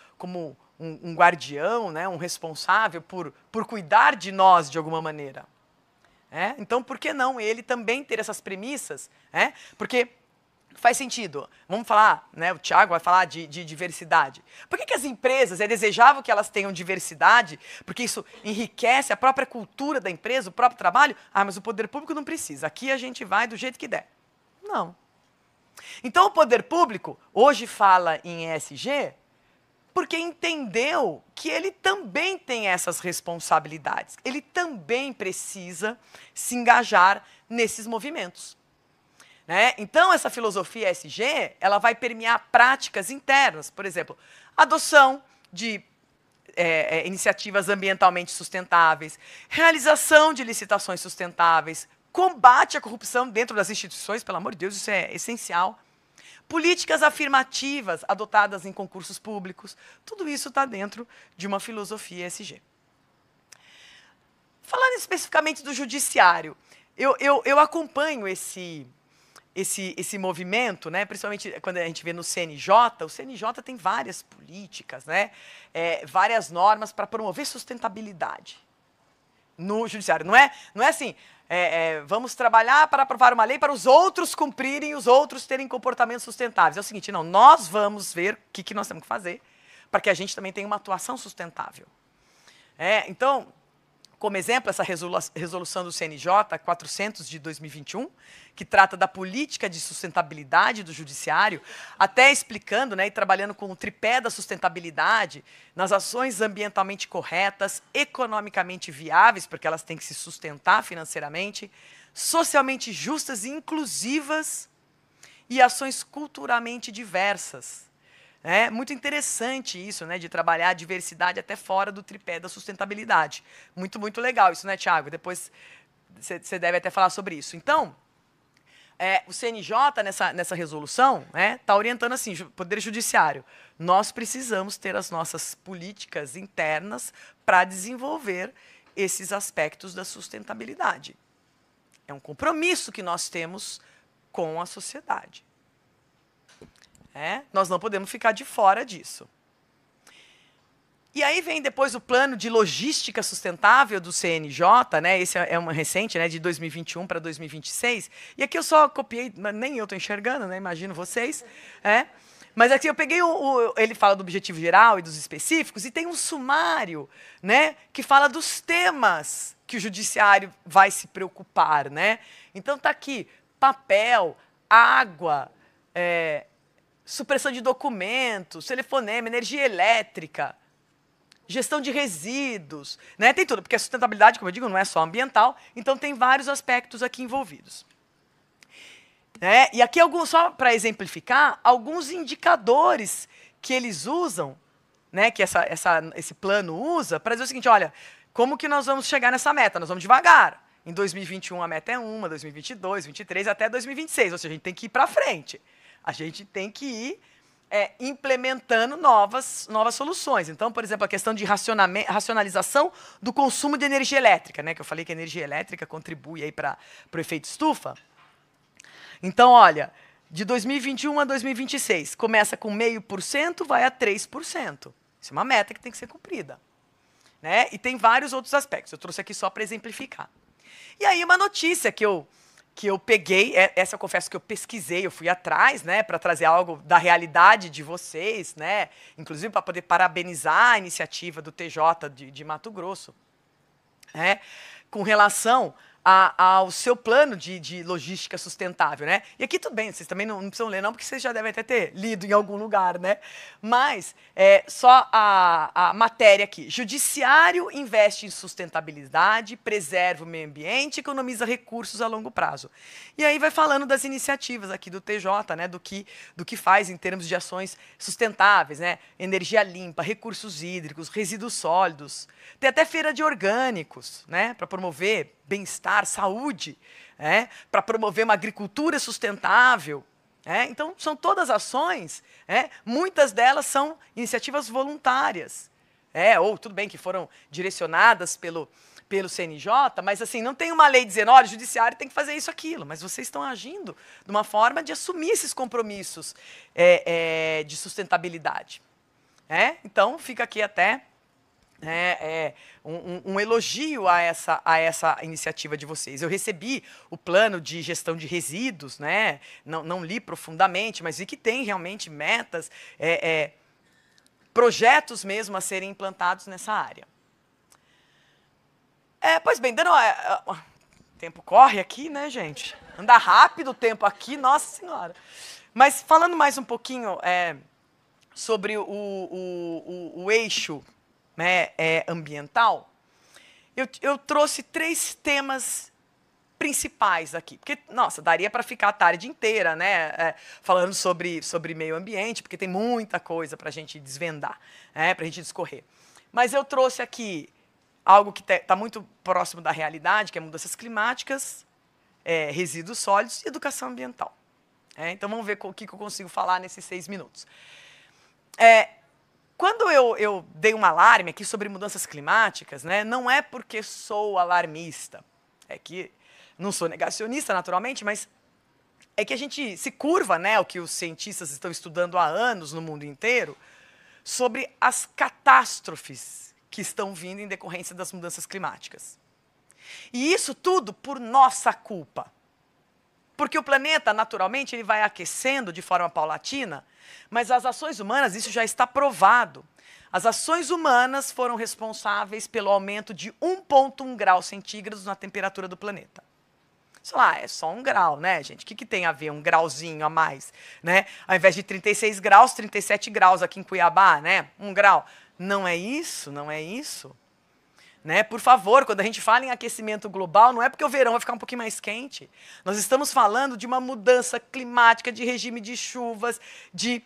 um guardião, né, um responsável por cuidar de nós de alguma maneira. Então, por que não ele também ter essas premissas? Porque faz sentido. Vamos falar, né, o Thiago vai falar de diversidade. Por que as empresas, é desejável que elas tenham diversidade, porque isso enriquece a própria cultura da empresa, o próprio trabalho? Ah, mas o poder público não precisa. Aqui a gente vai do jeito que der. Não. Então, o poder público hoje fala em ESG porque entendeu que ele também tem essas responsabilidades. Ele também precisa se engajar nesses movimentos. Então, essa filosofia ESG, ela vai permear práticas internas. Por exemplo, adoção de iniciativas ambientalmente sustentáveis, realização de licitações sustentáveis, combate à corrupção dentro das instituições, pelo amor de Deus, isso é essencial. Políticas afirmativas adotadas em concursos públicos, tudo isso está dentro de uma filosofia ESG. Falando especificamente do judiciário, eu acompanho esse movimento, né, principalmente quando a gente vê no CNJ, o CNJ tem várias políticas, né, várias normas para promover sustentabilidade no judiciário. Não é assim, vamos trabalhar para aprovar uma lei para os outros cumprirem e os outros terem comportamentos sustentáveis. É o seguinte, não, nós vamos ver o que nós temos que fazer para que a gente também tenha uma atuação sustentável. Então, como exemplo, essa resolução do CNJ 400 de 2021, que trata da política de sustentabilidade do judiciário, até explicando, né, e trabalhando com o tripé da sustentabilidade nas ações ambientalmente corretas, economicamente viáveis, porque elas têm que se sustentar financeiramente, socialmente justas e inclusivas e ações culturalmente diversas. É muito interessante isso, né, de trabalhar a diversidade até fora do tripé da sustentabilidade. Muito, muito legal isso, né, Thiago? Depois você deve até falar sobre isso. Então, o CNJ, nessa resolução, está orientando assim, Poder Judiciário, nós precisamos ter as nossas políticas internas para desenvolver esses aspectos da sustentabilidade. É um compromisso que nós temos com a sociedade. Nós não podemos ficar de fora disso. E aí vem depois o plano de logística sustentável do CNJ, né? Esse é uma recente, né, de 2021 para 2026. E aqui eu só copiei, nem eu estou enxergando, né? Imagino vocês. Mas aqui eu peguei ele fala do objetivo geral e dos específicos, e tem um sumário, né, que fala dos temas que o judiciário vai se preocupar, né? Então tá aqui papel, água, supressão de documentos, telefonema, energia elétrica, gestão de resíduos, né? Tem tudo, porque a sustentabilidade, como eu digo, não é só ambiental, então tem vários aspectos aqui envolvidos. E aqui, só para exemplificar, alguns indicadores que eles usam, né, que esse plano usa, para dizer o seguinte, olha, como que nós vamos chegar nessa meta? Nós vamos devagar. Em 2021 a meta é 2022, 2023, até 2026, ou seja, a gente tem que ir para frente. A gente tem que ir implementando novas soluções. Então, por exemplo, a questão de racionalização do consumo de energia elétrica, né, que eu falei que a energia elétrica contribui para o efeito estufa. Então, olha, de 2021 a 2026, começa com 0,5%, vai a 3%. Isso é uma meta que tem que ser cumprida. Né? E tem vários outros aspectos. Eu trouxe aqui só para exemplificar. E aí, uma notícia que eu peguei, essa eu confesso que eu pesquisei, eu fui atrás, né, para trazer algo da realidade de vocês, né, inclusive para poder parabenizar a iniciativa do TJ de Mato Grosso, com relação ao seu plano de logística sustentável, né? E aqui tudo bem, vocês também não precisam ler não, porque vocês já devem até ter lido em algum lugar, né? Mas só a matéria aqui. Judiciário investe em sustentabilidade, preserva o meio ambiente, economiza recursos a longo prazo. E aí vai falando das iniciativas aqui do TJ, né? Do que faz em termos de ações sustentáveis, né? Energia limpa, recursos hídricos, resíduos sólidos. Tem até feira de orgânicos, né? Para promover bem-estar, saúde, para promover uma agricultura sustentável. Então, são todas ações, muitas delas são iniciativas voluntárias. Ou, tudo bem, que foram direcionadas pelo CNJ, mas assim, não tem uma lei dizendo, olha, o judiciário tem que fazer isso, aquilo, mas vocês estão agindo de uma forma de assumir esses compromissos de sustentabilidade. Então, fica aqui até um elogio a essa iniciativa de vocês. Eu recebi o plano de gestão de resíduos, né? Não li profundamente, mas vi que tem realmente metas, projetos mesmo a serem implantados nessa área. Pois bem, o tempo corre aqui, né, gente? Anda rápido o tempo aqui, nossa senhora. Mas falando mais um pouquinho sobre o eixo, né, ambiental, eu trouxe 3 temas principais aqui. Porque, nossa, daria para ficar a tarde inteira, né, falando sobre meio ambiente, porque tem muita coisa para a gente desvendar, para a gente discorrer. Mas eu trouxe aqui algo que está muito próximo da realidade, que é mudanças climáticas, resíduos sólidos e educação ambiental. Então, vamos ver o que eu consigo falar nesses 6 minutos. Quando eu dei um alarme aqui sobre mudanças climáticas, né, não é porque sou alarmista, é que não sou negacionista, naturalmente, mas é que a gente se curva, né, o que os cientistas estão estudando há anos no mundo inteiro, sobre as catástrofes que estão vindo em decorrência das mudanças climáticas. E isso tudo por nossa culpa. Porque o planeta, naturalmente, ele vai aquecendo de forma paulatina, mas as ações humanas, isso já está provado. As ações humanas foram responsáveis pelo aumento de 1,1 graus centígrados na temperatura do planeta. Sei lá, é só 1 grau, né, gente? O que tem a ver um grauzinho a mais, né? Ao invés de 36 graus, 37 graus aqui em Cuiabá, né? 1 grau. Não é isso, não é isso. Né? Por favor, quando a gente fala em aquecimento global, não é porque o verão vai ficar um pouquinho mais quente. Nós estamos falando de uma mudança climática, de regime de chuvas, de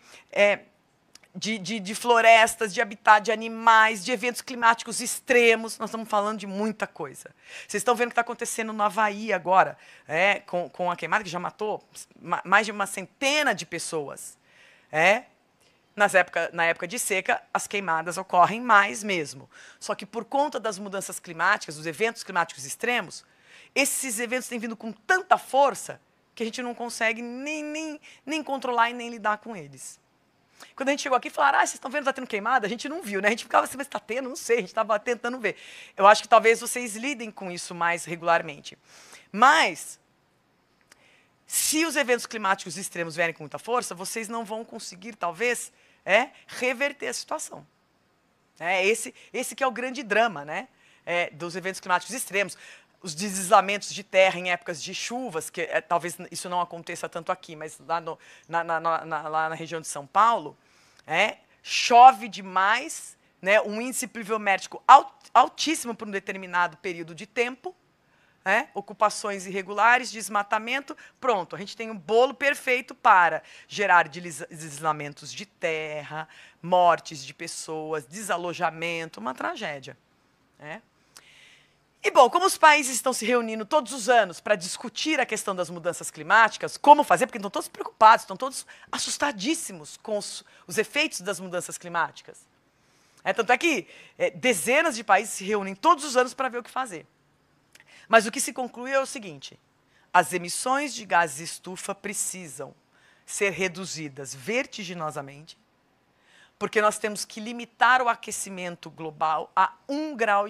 florestas, de habitat de animais, de eventos climáticos extremos. Nós estamos falando de muita coisa. Vocês estão vendo o que está acontecendo no Havaí agora, com a queimada que já matou mais de uma centena de pessoas. Na época de seca, as queimadas ocorrem mais mesmo. Só que por conta das mudanças climáticas, dos eventos climáticos extremos, esses eventos têm vindo com tanta força que a gente não consegue nem controlar e nem lidar com eles. Quando a gente chegou aqui e falaram, vocês estão vendo que está tendo queimada? A gente não viu, né? A gente ficava assim, mas está tendo? Não sei, a gente estava tentando ver. Eu acho que talvez vocês lidem com isso mais regularmente. Mas, se os eventos climáticos extremos vierem com muita força, vocês não vão conseguir, talvez, reverter a situação. Esse que é o grande drama, né, dos eventos climáticos extremos. Os deslizamentos de terra em épocas de chuvas, que talvez isso não aconteça tanto aqui, mas lá, lá na região de São Paulo, chove demais, né, um índice pluviométrico altíssimo por um determinado período de tempo, ocupações irregulares, desmatamento, pronto, a gente tem um bolo perfeito para gerar deslizamentos de terra, mortes de pessoas, desalojamento, uma tragédia. E, bom, como os países estão se reunindo todos os anos para discutir a questão das mudanças climáticas, como fazer, porque estão todos preocupados, estão todos assustadíssimos com os efeitos das mudanças climáticas. Tanto é que dezenas de países se reúnem todos os anos para ver o que fazer. Mas o que se conclui é o seguinte: as emissões de gases estufa precisam ser reduzidas vertiginosamente, porque nós temos que limitar o aquecimento global a 1,5 grau.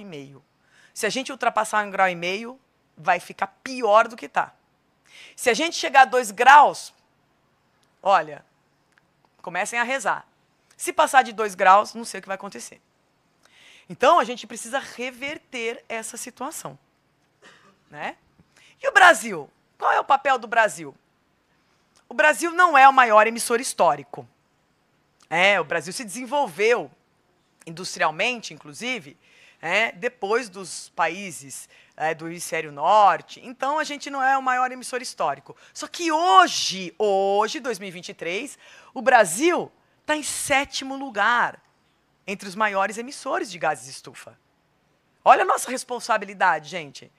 Se a gente ultrapassar 1,5 grau, vai ficar pior do que está. Se a gente chegar a 2 graus, olha, comecem a rezar. Se passar de 2 graus, não sei o que vai acontecer. Então, a gente precisa reverter essa situação. Né? E o Brasil? Qual é o papel do Brasil? O Brasil não é o maior emissor histórico. O Brasil se desenvolveu industrialmente, inclusive, depois dos países do hemisfério norte. Então, a gente não é o maior emissor histórico. Só que hoje, 2023, o Brasil está em 7º lugar entre os maiores emissores de gases de estufa. Olha a nossa responsabilidade, gente.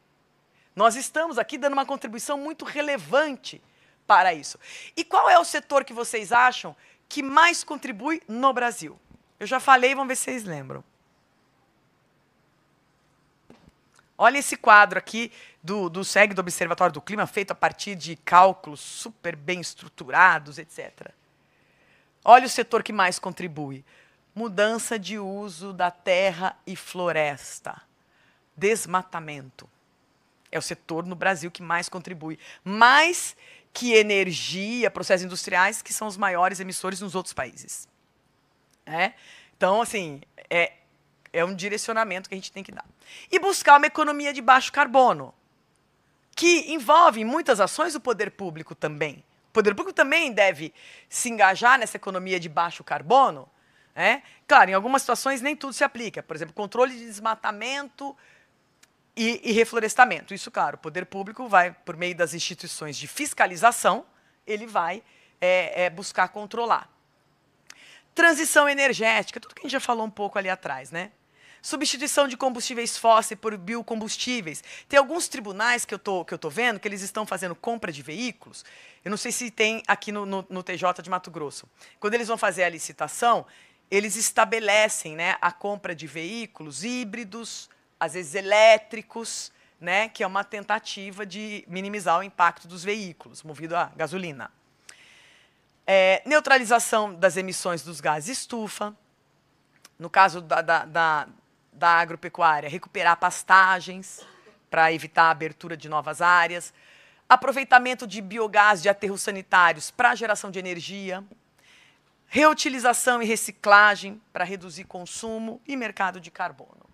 Nós estamos aqui dando uma contribuição muito relevante para isso. E qual é o setor que vocês acham que mais contribui no Brasil? Eu já falei, vamos ver se vocês lembram. Olha esse quadro aqui do SEG, do Observatório do Clima, feito a partir de cálculos super bem estruturados, etc. Olha o setor que mais contribui. Mudança de uso da terra e floresta. Desmatamento. É o setor no Brasil que mais contribui. Mais que energia, processos industriais, que são os maiores emissores nos outros países. Então, assim, é um direcionamento que a gente tem que dar. E buscar uma economia de baixo carbono, que envolve, em muitas ações, o poder público também. O poder público também deve se engajar nessa economia de baixo carbono. Claro, em algumas situações nem tudo se aplica. Por exemplo, controle de desmatamento e reflorestamento. Isso, claro, o poder público vai, por meio das instituições de fiscalização, ele vai buscar controlar. Transição energética, tudo que a gente já falou um pouco ali atrás, né? Substituição de combustíveis fósseis por biocombustíveis. Tem alguns tribunais que eu tô vendo que eles estão fazendo compra de veículos. Eu não sei se tem aqui no TJ de Mato Grosso. Quando eles vão fazer a licitação, eles estabelecem, né, a compra de veículos híbridos, às vezes elétricos, né, que é uma tentativa de minimizar o impacto dos veículos movidos a gasolina. Neutralização das emissões dos gases estufa. No caso da agropecuária, recuperar pastagens para evitar a abertura de novas áreas. Aproveitamento de biogás de aterros sanitários para geração de energia. Reutilização e reciclagem para reduzir consumo e mercado de carbono.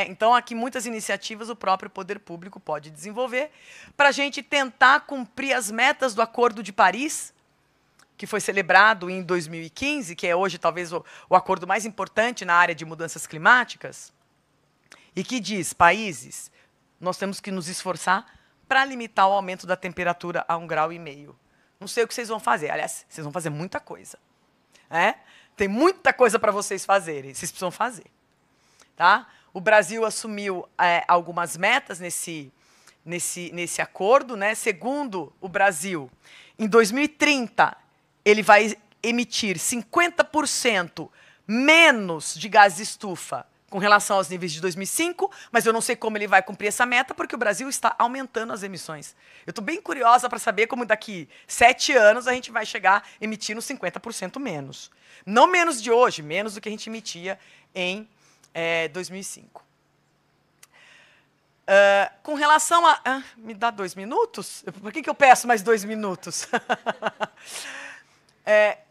Então, aqui muitas iniciativas o próprio poder público pode desenvolver para a gente tentar cumprir as metas do Acordo de Paris, que foi celebrado em 2015, que é hoje talvez o acordo mais importante na área de mudanças climáticas, e que diz, países, nós temos que nos esforçar para limitar o aumento da temperatura a 1,5 graus. Não sei o que vocês vão fazer, aliás, vocês vão fazer muita coisa. Tem muita coisa para vocês fazerem, vocês precisam fazer. Tá? O Brasil assumiu algumas metas nesse acordo, né? Segundo o Brasil, em 2030, ele vai emitir 50% menos de gás de estufa com relação aos níveis de 2005, mas eu não sei como ele vai cumprir essa meta, porque o Brasil está aumentando as emissões. Eu estou bem curiosa para saber como daqui 7 anos a gente vai chegar emitindo 50% menos. Não menos de hoje, menos do que a gente emitia em 2005. Com relação a... me dá 2 minutos? Por que eu peço mais 2 minutos?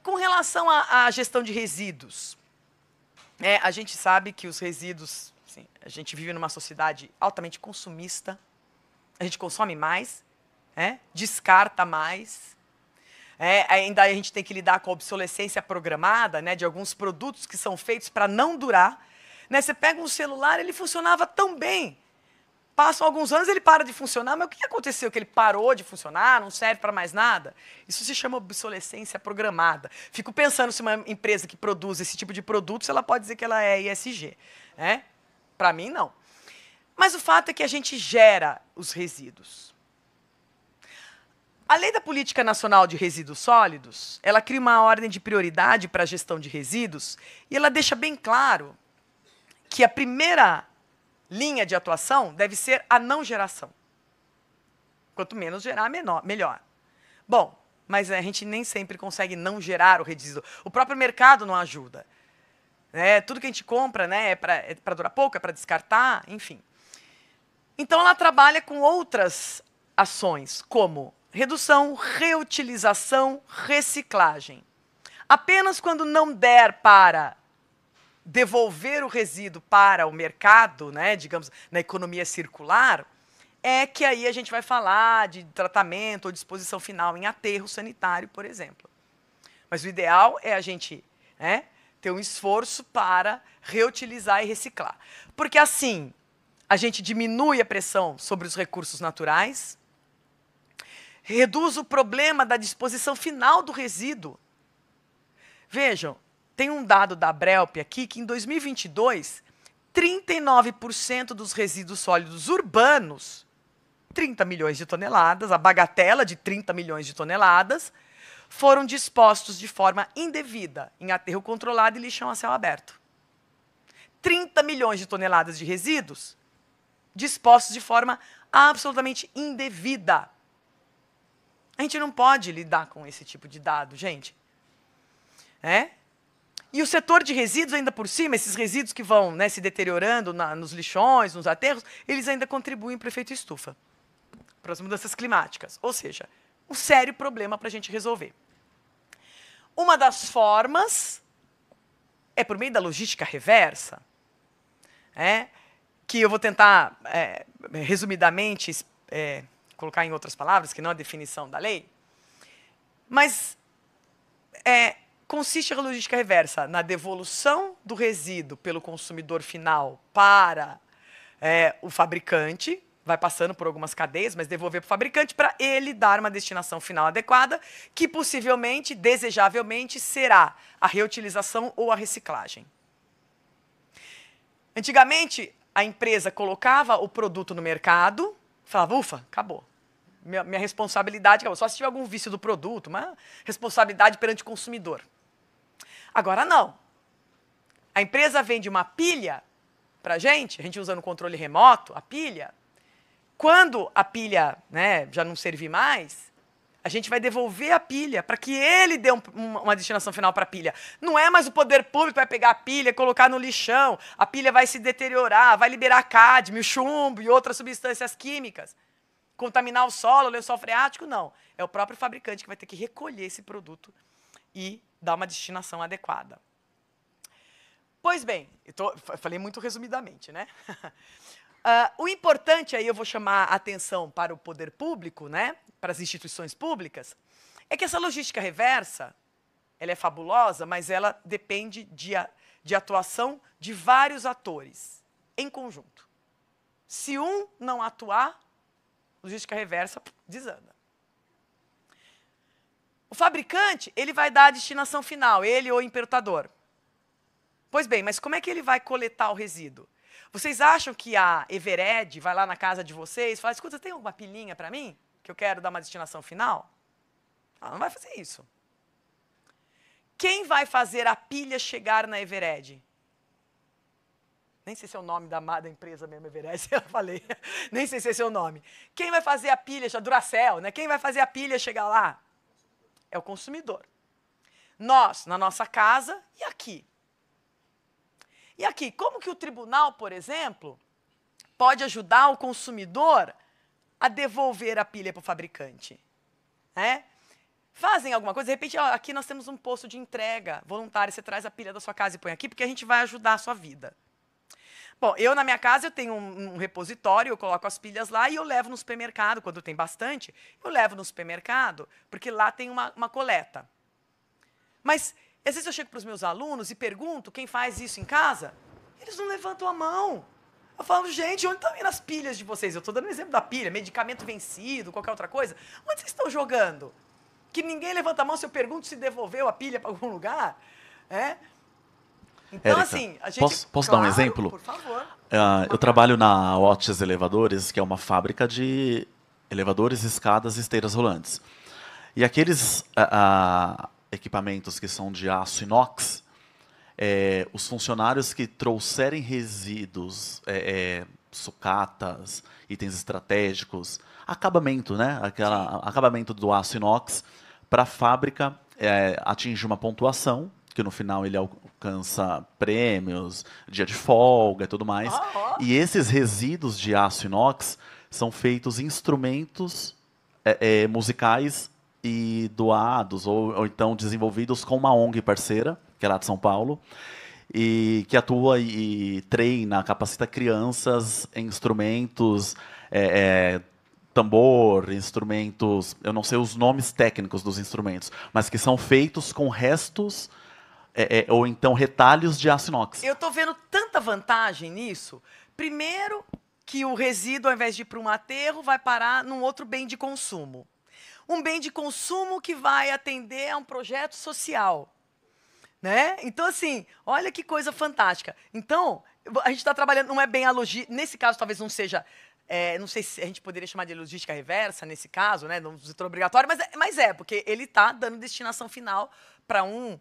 Com relação à gestão de resíduos, a gente sabe que os resíduos... Assim, a gente vive numa sociedade altamente consumista, a gente consome mais, descarta mais, ainda a gente tem que lidar com a obsolescência programada, né, de alguns produtos que são feitos para não durar. Você pega um celular, ele funcionava tão bem. Passam alguns anos, ele para de funcionar, mas o que aconteceu? Que ele parou de funcionar, não serve para mais nada? Isso se chama obsolescência programada. Fico pensando se uma empresa que produz esse tipo de produto, se ela pode dizer que ela é ESG. Para mim, não. Mas o fato é que a gente gera os resíduos. A Lei da Política Nacional de Resíduos Sólidos, ela cria uma ordem de prioridade para a gestão de resíduos e ela deixa bem claro que a primeira linha de atuação deve ser a não geração. Quanto menos gerar, melhor. Bom, mas a gente nem sempre consegue não gerar o resíduo. O próprio mercado não ajuda. Tudo que a gente compra, né, é para durar pouco, é para descartar, enfim. Então, ela trabalha com outras ações, como redução, reutilização, reciclagem. Apenas quando não der para devolver o resíduo para o mercado, né, digamos, na economia circular, é que aí a gente vai falar de tratamento ou disposição final em aterro sanitário, por exemplo. Mas o ideal é a gente, né, ter um esforço para reutilizar e reciclar. Porque assim, a gente diminui a pressão sobre os recursos naturais, reduz o problema da disposição final do resíduo. Vejam, tem um dado da Abrelp aqui que em 2022, 39% dos resíduos sólidos urbanos, 30 milhões de toneladas, a bagatela de 30 milhões de toneladas, foram dispostos de forma indevida em aterro controlado e lixão a céu aberto. 30 milhões de toneladas de resíduos dispostos de forma absolutamente indevida. A gente não pode lidar com esse tipo de dado, gente. E o setor de resíduos, ainda por cima, esses resíduos que vão, né, se deteriorando nos lixões, nos aterros, eles ainda contribuem para o efeito estufa, para as mudanças climáticas. Ou seja, um sério problema para a gente resolver. Uma das formas é por meio da logística reversa, que eu vou tentar, resumidamente, colocar em outras palavras, que não é a definição da lei, mas consiste a logística reversa na devolução do resíduo pelo consumidor final para o fabricante, vai passando por algumas cadeias, mas devolver para o fabricante para ele dar uma destinação final adequada, que possivelmente, desejavelmente, será a reutilização ou a reciclagem. Antigamente, a empresa colocava o produto no mercado, falava, ufa, acabou. Minha responsabilidade acabou. Só se tiver algum vício do produto, uma responsabilidade perante o consumidor. Agora não. A empresa vende uma pilha para a gente usa no controle remoto, a pilha. Quando a pilha, né, já não servir mais, a gente vai devolver a pilha para que ele dê uma destinação final para a pilha. Não é mais o poder público que vai pegar a pilha e colocar no lixão. A pilha vai se deteriorar, vai liberar cádmio, chumbo e outras substâncias químicas. Contaminar o solo, o lençol freático, não. É o próprio fabricante que vai ter que recolher esse produto e dar uma destinação adequada. Pois bem, falei muito resumidamente, né? O importante, aí eu vou chamar a atenção para o poder público, né, para as instituições públicas, é que essa logística reversa, ela é fabulosa, mas ela depende de atuação de vários atores, em conjunto. Se um não atuar, logística reversa desanda. O fabricante, ele vai dar a destinação final, ele ou o importador. Pois bem, mas como é que ele vai coletar o resíduo? Vocês acham que a Evered vai lá na casa de vocês e fala, escuta, tem alguma pilhinha para mim? Que eu quero dar uma destinação final? Ela não vai fazer isso. Quem vai fazer a pilha chegar na Evered? Nem sei se é o nome da empresa mesmo, Evered, eu falei. Nem sei se esse é o nome. Quem vai fazer a pilha, Duracell, né? Quem vai fazer a pilha chegar lá? É o consumidor. Nós, na nossa casa e aqui. E aqui, como que o tribunal, por exemplo, pode ajudar o consumidor a devolver a pilha para o fabricante? Fazem alguma coisa, de repente, ó, aqui nós temos um posto de entrega voluntária, você traz a pilha da sua casa e põe aqui, porque a gente vai ajudar a sua vida. Bom, na minha casa, eu tenho um repositório, eu coloco as pilhas lá e eu levo no supermercado, quando tem bastante, eu levo no supermercado, porque lá tem uma coleta. Mas às vezes eu chego para os meus alunos e pergunto quem faz isso em casa, eles não levantam a mão. Eu falo, gente, onde estão indo as pilhas de vocês? Eu estou dando um exemplo da pilha, medicamento vencido, qualquer outra coisa. Onde vocês estão jogando? Que ninguém levanta a mão se eu pergunto se devolveu a pilha para algum lugar. Então, Érica, assim, a gente... posso claro, dar um exemplo? Por favor. Eu trabalho na Otis Elevadores, que é uma fábrica de elevadores, escadas e esteiras rolantes. E aqueles equipamentos que são de aço inox, os funcionários que trouxerem resíduos, sucatas, itens estratégicos, acabamento, né? Acabamento do aço inox, para a fábrica atinge uma pontuação, que no final ele alcança prêmios, dia de folga e tudo mais. E esses resíduos de aço inox são feitos instrumentos musicais e doados, ou então desenvolvidos com uma ONG parceira, que é lá de São Paulo. e que atua e treina, capacita crianças em instrumentos, tambor, instrumentos, eu não sei os nomes técnicos dos instrumentos, mas que são feitos com restos ou então retalhos de aço inox. Eu estou vendo tanta vantagem nisso. Primeiro, que o resíduo, ao invés de ir para um aterro, vai parar num outro bem de consumo. Um bem de consumo que vai atender a um projeto social. Né? Então, assim, olha que coisa fantástica. Então, a gente está trabalhando, não é bem a logística, nesse caso talvez não seja, não sei se a gente poderia chamar de logística reversa, nesse caso, né, no setor obrigatório, mas porque ele está dando destinação final para um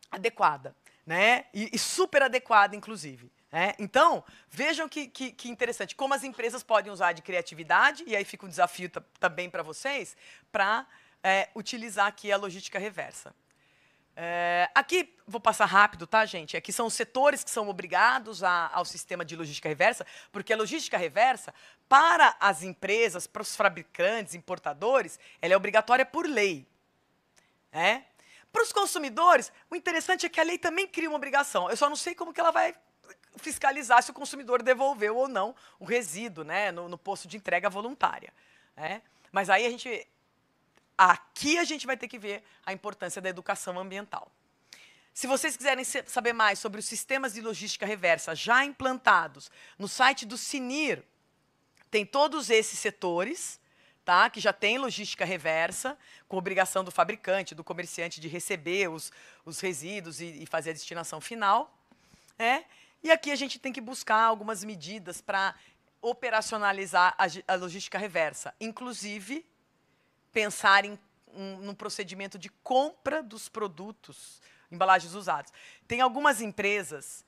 adequada, né? E super adequada, inclusive. Né? Então, vejam que interessante, como as empresas podem usar de criatividade, e aí fica um desafio também para vocês, para utilizar aqui a logística reversa. Aqui, vou passar rápido, tá, gente? Aqui são os setores que são obrigados ao sistema de logística reversa, porque a logística reversa, para as empresas, para os fabricantes, importadores, ela é obrigatória por lei. Para os consumidores, o interessante é que a lei também cria uma obrigação. Eu só não sei como que ela vai fiscalizar se o consumidor devolveu ou não o resíduo, né, no posto de entrega voluntária. Mas aí aqui a gente vai ter que ver a importância da educação ambiental. Se vocês quiserem saber mais sobre os sistemas de logística reversa já implantados no site do CINIR, tem todos esses setores, tá, que já tem logística reversa, com obrigação do fabricante, do comerciante de receber os resíduos e fazer a destinação final. E aqui a gente tem que buscar algumas medidas para operacionalizar a logística reversa, inclusive pensar num procedimento de compra dos produtos, embalagens usadas. Tem algumas empresas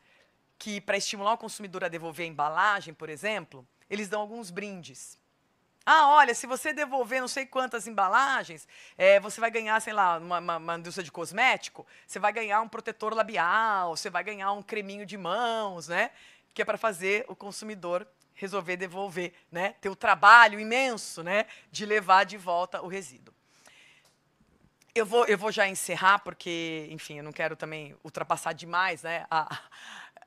que, para estimular o consumidor a devolver a embalagem, por exemplo, eles dão alguns brindes. Olha, se você devolver não sei quantas embalagens, você vai ganhar, sei lá, uma indústria de cosmético, você vai ganhar um protetor labial, você vai ganhar um creminho de mãos, né? Que é para fazer o consumidor resolver devolver, né? Ter o trabalho imenso, né, de levar de volta o resíduo. Eu vou já encerrar, porque, enfim, eu não quero também ultrapassar demais, né,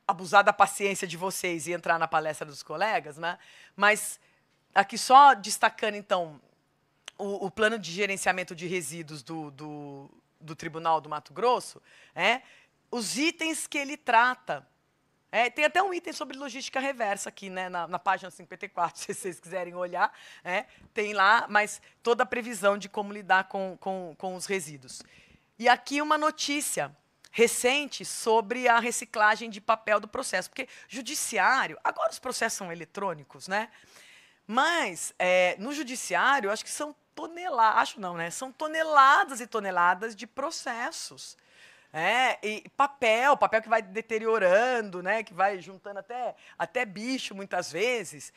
abusar da paciência de vocês e entrar na palestra dos colegas, né? Mas aqui só destacando, então, o plano de gerenciamento de resíduos do Tribunal do Mato Grosso, os itens que ele trata. Tem até um item sobre logística reversa aqui, né, na página 54, se vocês quiserem olhar. Tem lá, mas toda a previsão de como lidar com os resíduos. E aqui uma notícia recente sobre a reciclagem de papel do processo. Porque judiciário, agora os processos são eletrônicos, né? Mas no judiciário, acho que são toneladas, acho não, né? São toneladas e toneladas de processos. E papel que vai deteriorando, né, que vai juntando até bicho, muitas vezes.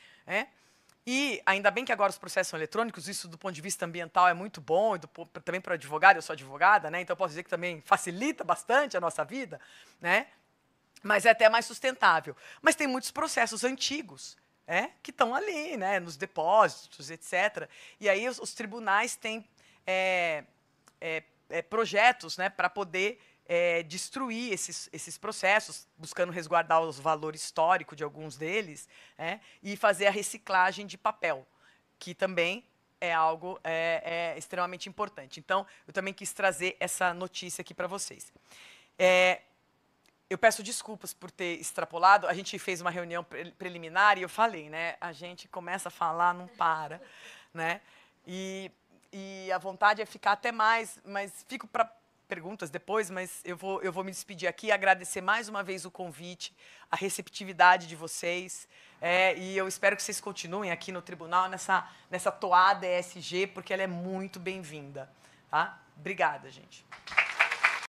E ainda bem que agora os processos são eletrônicos, isso do ponto de vista ambiental é muito bom, e também para advogado, eu sou advogada, né, então eu posso dizer que também facilita bastante a nossa vida, né, mas é até mais sustentável. Mas tem muitos processos antigos, que estão ali, né, nos depósitos, etc. E aí os tribunais têm projetos, né, para poder destruir esses processos, buscando resguardar os valores históricos de alguns deles, e fazer a reciclagem de papel, que também é algo extremamente importante. Então, eu também quis trazer essa notícia aqui para vocês. Eu peço desculpas por ter extrapolado, a gente fez uma reunião preliminar e eu falei, né, a gente começa a falar, não para, né, e a vontade é ficar até mais, mas fico para perguntas depois, mas eu vou me despedir aqui, agradecer mais uma vez o convite, a receptividade de vocês, e eu espero que vocês continuem aqui no tribunal nessa toada ESG, porque ela é muito bem-vinda. Tá? Obrigada, gente.